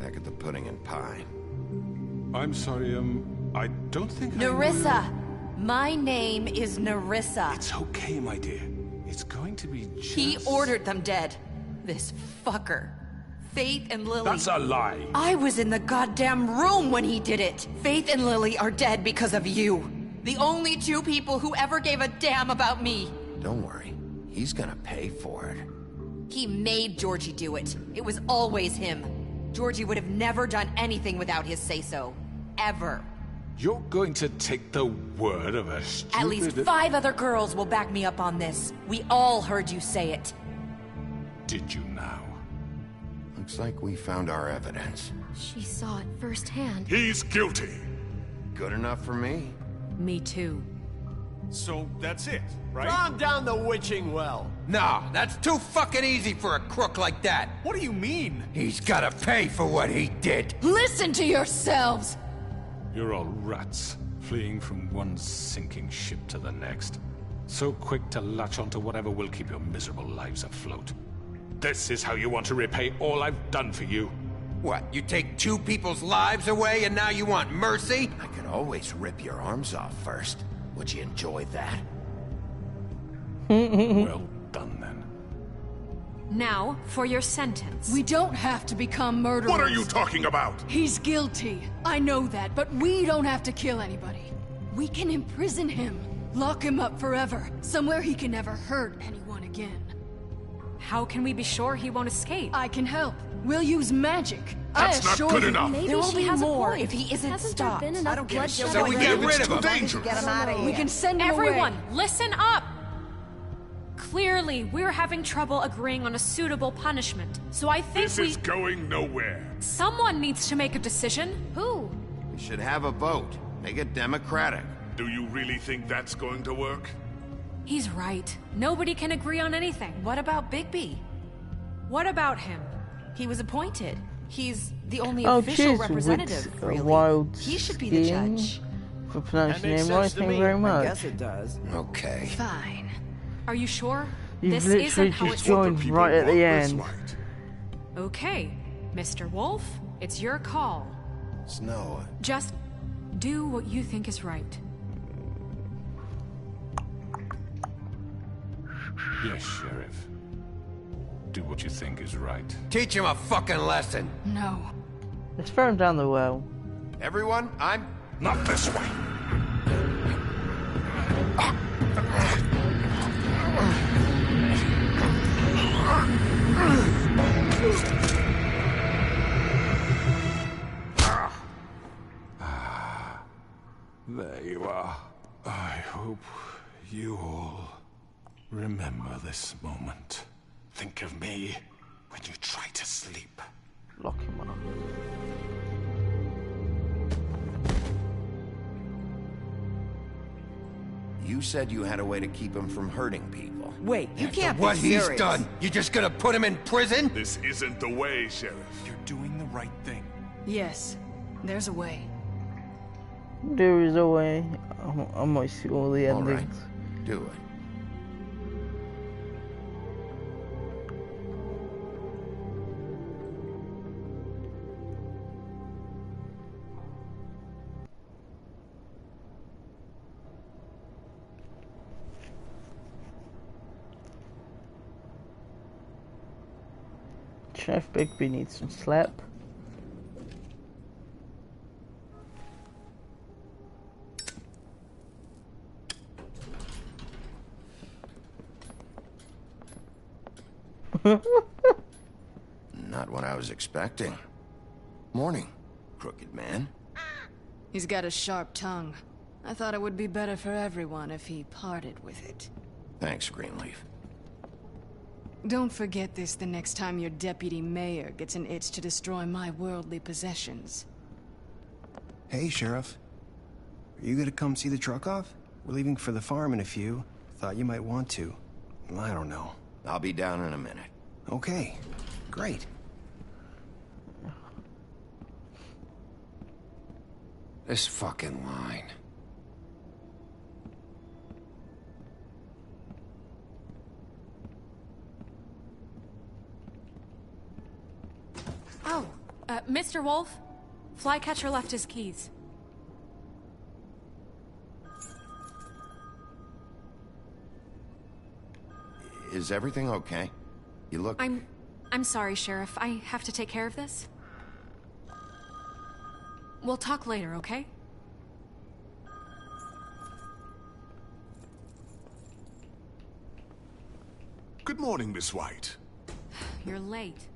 back at the Pudding and Pie. I'm sorry, I don't think Nerissa! My name is Nerissa. It's okay, my dear. It's going to be just... He ordered them dead. This fucker. Faith and Lily... That's a lie! I was in the goddamn room when he did it! Faith and Lily are dead because of you. The only two people who ever gave a damn about me. Don't worry. He's gonna pay for it. He made Georgie do it. It was always him. Georgie would have never done anything without his say-so. Ever. You're going to take the word of a stupid... At least 5 other girls will back me up on this. We all heard you say it. Did you now? Looks like we found our evidence. She saw it firsthand. He's guilty. Good enough for me. Me too. So that's it, right? Calm down the witching well. No, that's too fucking easy for a crook like that. What do you mean? He's gotta pay for what he did. Listen to yourselves! You're all rats, fleeing from one sinking ship to the next. So quick to latch onto whatever will keep your miserable lives afloat. This is how you want to repay all I've done for you? What, you take 2 people's lives away and now you want mercy? I could always rip your arms off first. Would you enjoy that? Well done, then. Now, for your sentence. We don't have to become murderers. What are you talking about? He's guilty. I know that, but we don't have to kill anybody. We can imprison him. Lock him up forever. Somewhere he can never hurt anyone again. How can we be sure he won't escape? I can help. We'll use magic. That's not good enough. Maybe There will she be has more a point. if he isn't Hasn't stopped. there been enough bloodshed? So we get rid of him. Dangerous. Get him out of here. We can send him Everyone, away. listen up! Clearly, we're having trouble agreeing on a suitable punishment. So I think This is going nowhere. someone needs to make a decision. Who? We should have a vote. Make it democratic. Do you really think that's going to work? He's right. Nobody can agree on anything. What about Bigby? What about him? He was appointed. He's the only Oh, official cheers, representative, with really. wild He should be the skin judge. For pronouncing That makes name right, sense to thank you me. very I much. Guess it does. Okay. Fine. Are you sure? You've This literally isn't how just it's... joined right at the end. Okay, Mr. Wolf, it's your call. Snow. Just do what you think is right. Yes, Sheriff. Do what you think is right. Teach him a fucking lesson. No. Let's throw him down the well. Everyone, I'm... Not this way. There you are. I hope you all remember this moment. Think of me when you try to sleep. Lock him up. You said you had a way to keep him from hurting people. Wait, you can't be what serious. he's done, you just gonna put him in prison? This isn't the way, Sheriff. You're doing the right thing. Yes, there's a way. There is a way. I might see all the All right, endings. do it. Sheriff Bigby needs some sleep. Not what I was expecting. Morning, crooked man. He's got a sharp tongue. I thought it would be better for everyone if he parted with it. Thanks, Greenleaf. Don't forget this the next time your deputy mayor gets an itch to destroy my worldly possessions. Hey, Sheriff. Are you gonna come see the truck off? We're leaving for the farm in a few. Thought you might want to. I don't know. I'll be down in a minute. Okay, great. This fucking line. Oh, Mr. Wolf? Flycatcher left his keys. Is everything okay? You look... I'm sorry, Sheriff. I have to take care of this. We'll talk later, okay? Good morning, Miss White. You're late.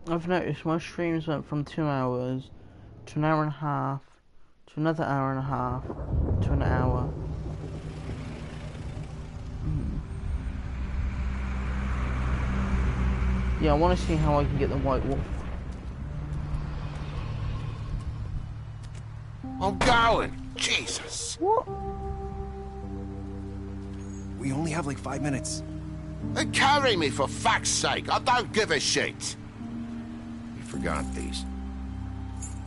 I've noticed my streams went from 2 hours to an hour and a half to another hour and a half to an hour. Yeah, I want to see how I can get the White Wolf. I'm going! Jesus! What? We only have like 5 minutes. Then carry me, for fuck's sake! I don't give a shit! You forgot these.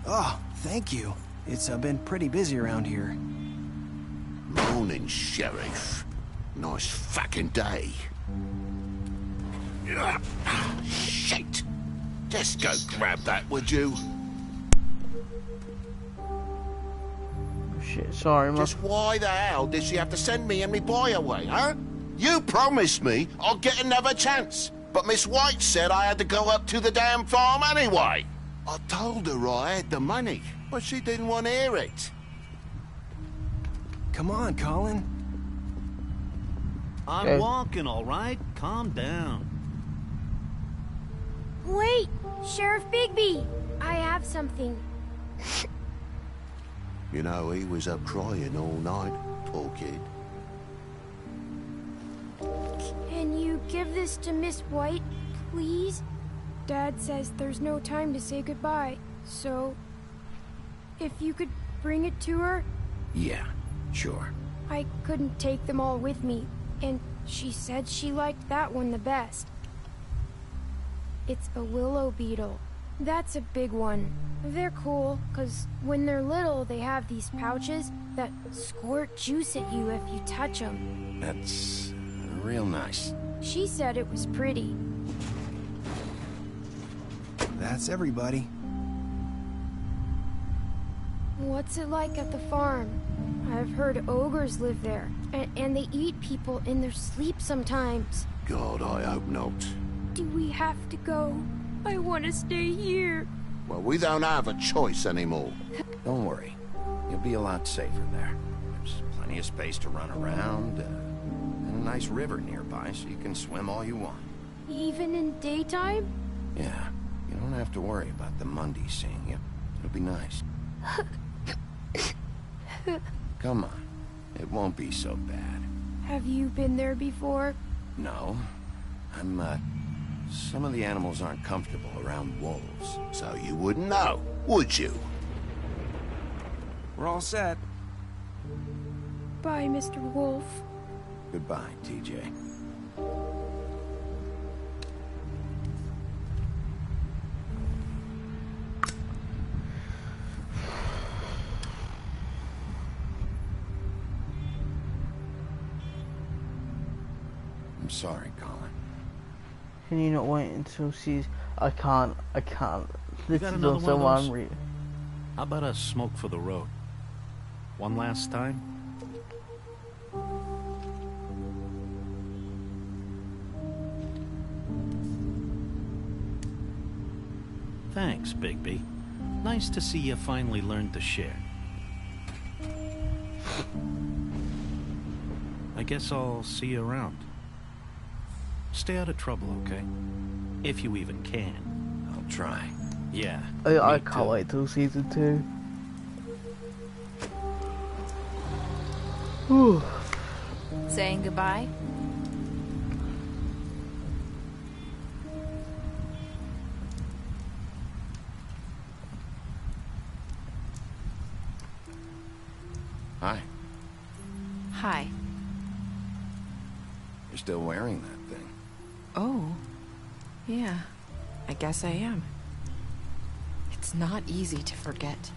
Oh, thank you. It's been pretty busy around here. Morning, Sheriff. Nice fucking day. Shit! Just go grab that, would you? Shit, sorry, man. Just why the hell did she have to send me and me boy away, huh? You promised me I'll get another chance, but Miss White said I had to go up to the damn farm anyway. I told her I had the money, but she didn't want to hear it. Come on, Colin. I'm walking, all right? Calm down. Wait! Sheriff Bigby! I have something. You know, he was up crying all night, poor kid. Can you give this to Miss White, please? Dad says there's no time to say goodbye, so... if you could bring it to her? Yeah, sure. I couldn't take them all with me, and she said she liked that one the best. It's a willow beetle. That's a big one. They're cool, 'cause when they're little, they have these pouches that squirt juice at you if you touch them. That's real nice. She said it was pretty. That's everybody. What's it like at the farm? I've heard ogres live there, and they eat people in their sleep sometimes. God, I hope not. Do we have to go? I want to stay here. Well, we don't have a choice anymore. Don't worry. You'll be a lot safer there. There's plenty of space to run around. nice river nearby, so you can swim all you want. Even in daytime? Yeah, you don't have to worry about the Mundies seeing you. It'll be nice. Come on, it won't be so bad. Have you been there before? No, some of the animals aren't comfortable around wolves. So you wouldn't know, would you? We're all set. Bye, Mr. Wolf. Goodbye, TJ. I'm sorry, Colin. Can you not wait until she's... I can't. This got is another also one of those? unreal. How about a smoke for the road? One last time? Thanks, Bigby. Nice to see you finally learned to share. I guess I'll see you around. Stay out of trouble, okay? If you even can. I'll try. Yeah. I can't wait till season 2. Whew. Saying goodbye? Hi. Hi. You're still wearing that thing. Oh. Yeah. I guess I am. It's not easy to forget.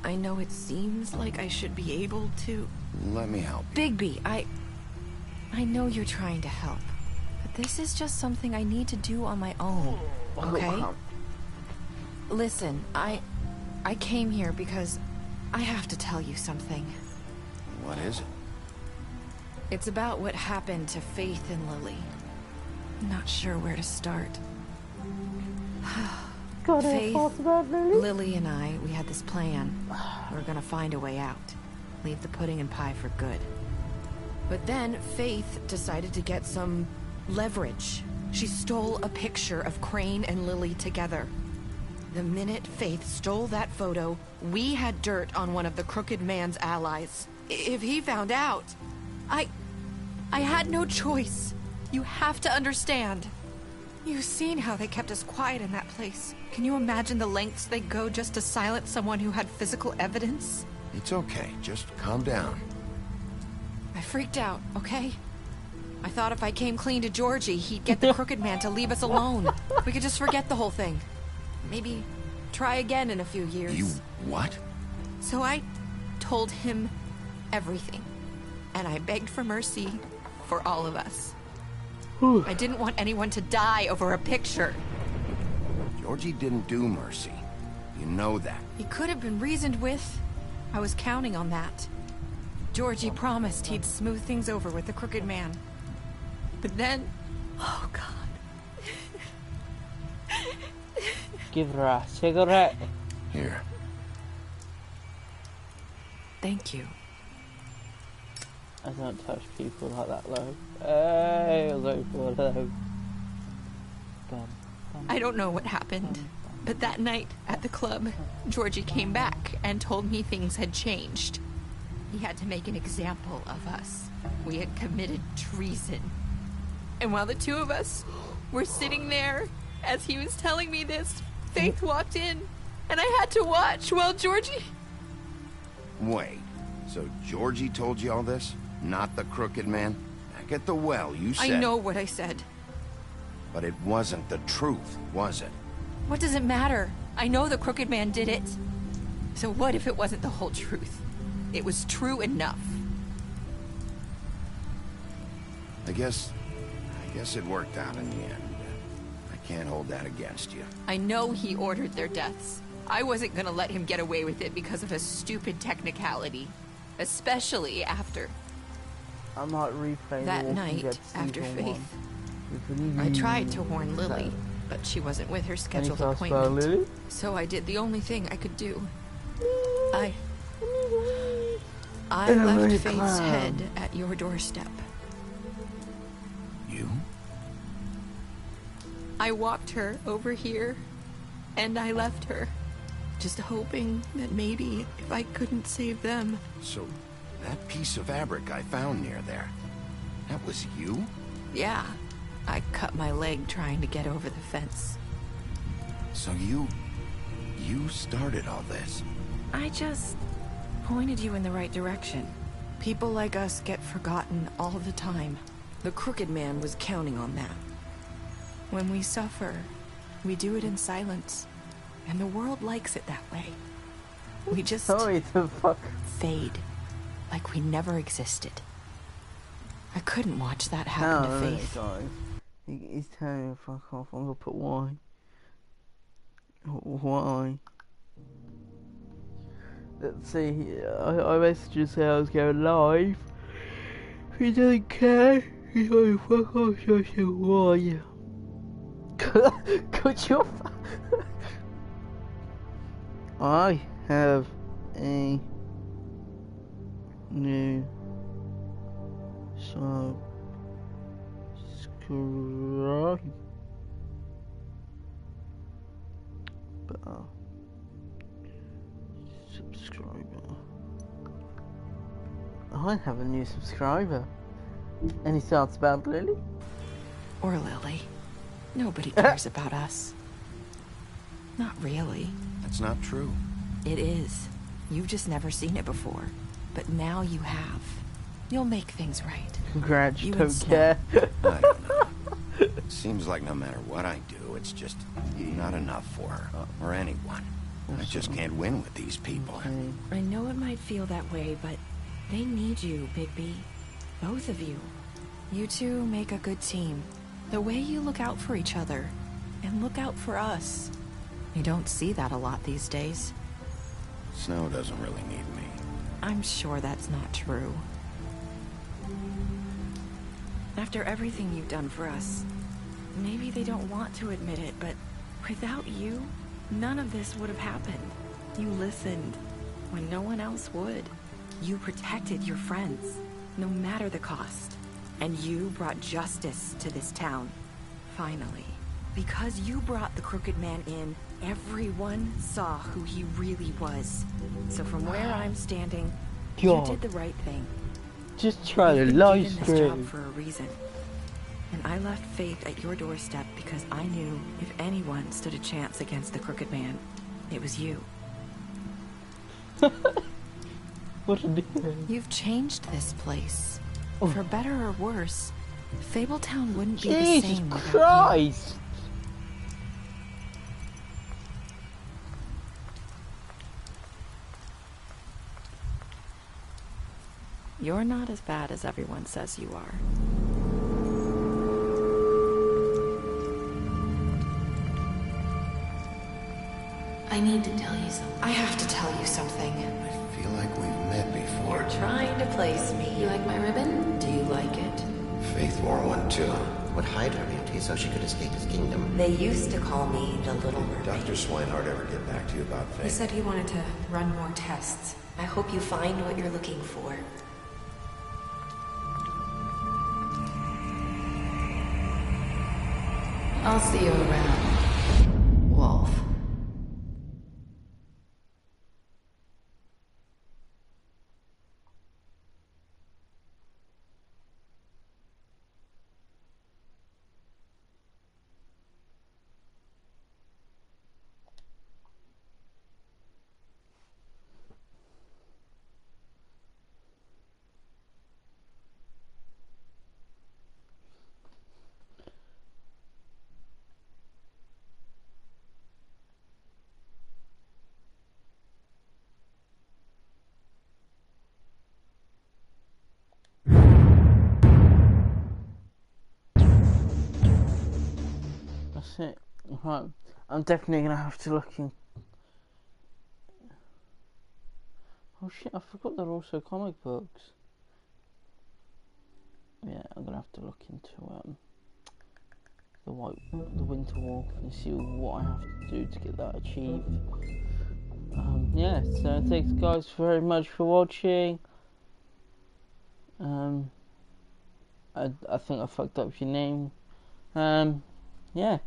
I know it seems like I should be able to... Let me help you. Bigby, I know you're trying to help. But this is just something I need to do on my own. Okay? Listen, I came here because I have to tell you something. What is it? It's about what happened to Faith and Lily. I'm not sure where to start. Faith, Lily and I, we had this plan. We're gonna find a way out. Leave the pudding and pie for good. But then Faith decided to get some leverage. She stole a picture of Crane and Lily together. The minute Faith stole that photo, we had dirt on one of the Crooked Man's allies. If he found out, I had no choice. You have to understand. You've seen how they kept us quiet in that place. Can you imagine the lengths they go just to silence someone who had physical evidence? It's okay. Just calm down. I freaked out, okay? I thought if I came clean to Georgie, he'd get the Crooked Man to leave us alone. We could just forget the whole thing. Maybe try again in a few years. You what? So I told him everything. And I begged for mercy for all of us. I didn't want anyone to die over a picture. Georgie didn't do mercy. You know that. He could have been reasoned with. I was counting on that. Georgie promised he'd smooth things over with the Crooked Man. But then... Oh, God. Give her a cigarette. Here. Thank you. I don't touch people like that, though. Hey, hello. I don't know what happened, but that night at the club, Georgie came back and told me things had changed. He had to make an example of us. We had committed treason. And while the two of us were sitting there, as he was telling me this, Faith walked in, and I had to watch while Georgie... Wait, so Georgie told you all this? Not the Crooked Man? Back at the well, you said... I know what I said. But it wasn't the truth, was it? What does it matter? I know the Crooked Man did it. So what if it wasn't the whole truth? It was true enough. I guess it worked out in the end. I can't hold that against you. I know he ordered their deaths. I wasn't gonna let him get away with it because of a stupid technicality. Especially after... I might replay that night after Faith. I tried to warn Lily, but she wasn't with her scheduled appointment. So I did the only thing I could do. I left Faith's head at your doorstep. You? I walked her over here, and I left her, just hoping that maybe if I couldn't save them. So, that piece of fabric I found near there, that was you? Yeah, I cut my leg trying to get over the fence. So you started all this? I just pointed you in the right direction. People like us get forgotten all the time. The Crooked Man was counting on that. When we suffer, we do it in silence. And the world likes it that way. We just fade. Like we never existed. I couldn't watch that happen to Faith. He's telling me to fuck off. I'm gonna put why. Why? Let's see. I messaged you say I was going live. He doesn't care. He's like, fuck off. I said, why? Could you? I have a new subscriber. I have a new subscriber. Any thoughts about Lily? Or Lily. Nobody cares about us. Not really. That's not true. It is. You've just never seen it before. But now you have. You'll make things right. Congrats, you don't care. I don't know. Seems like no matter what I do, it's just not enough for her. Or anyone. I just can't win with these people. I know it might feel that way, but they need you, Bigby. Both of you. You two make a good team. The way you look out for each other, and look out for us. You don't see that a lot these days. Snow doesn't really need me. I'm sure that's not true. After everything you've done for us, maybe they don't want to admit it, but without you, none of this would have happened. You listened when no one else would. You protected your friends, no matter the cost. And you brought justice to this town. Finally. Because you brought the Crooked Man in, everyone saw who he really was. So from where I'm standing, you did the right thing. Just try to live stream. This job for a reason. And I left Faith at your doorstep because I knew if anyone stood a chance against the Crooked Man, it was you. What a difference. You've changed this place. For better or worse, Fabletown wouldn't be the same without Christ! You. You're not as bad as everyone says you are. I need to tell you something. I have to tell you something. I feel like we've met before. You're trying to place me. You like my ribbon? Do you like it? Faith wore one too. Would hide her beauty so she could escape his kingdom. They used to call me the Little Mermaid. Did Dr. Swinehart ever get back to you about Faith? He said he wanted to run more tests. I hope you find what you're looking for. I'll see you around, Wolf. It. Right. I'm definitely gonna have to look in. Oh shit, I forgot they're also comic books. Yeah, I'm gonna have to look into the Winter Wolf and see what I have to do to get that achieved. Yeah, so thanks guys very much for watching. I think I fucked up your name. Yeah.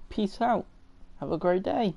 Peace out. Have a great day.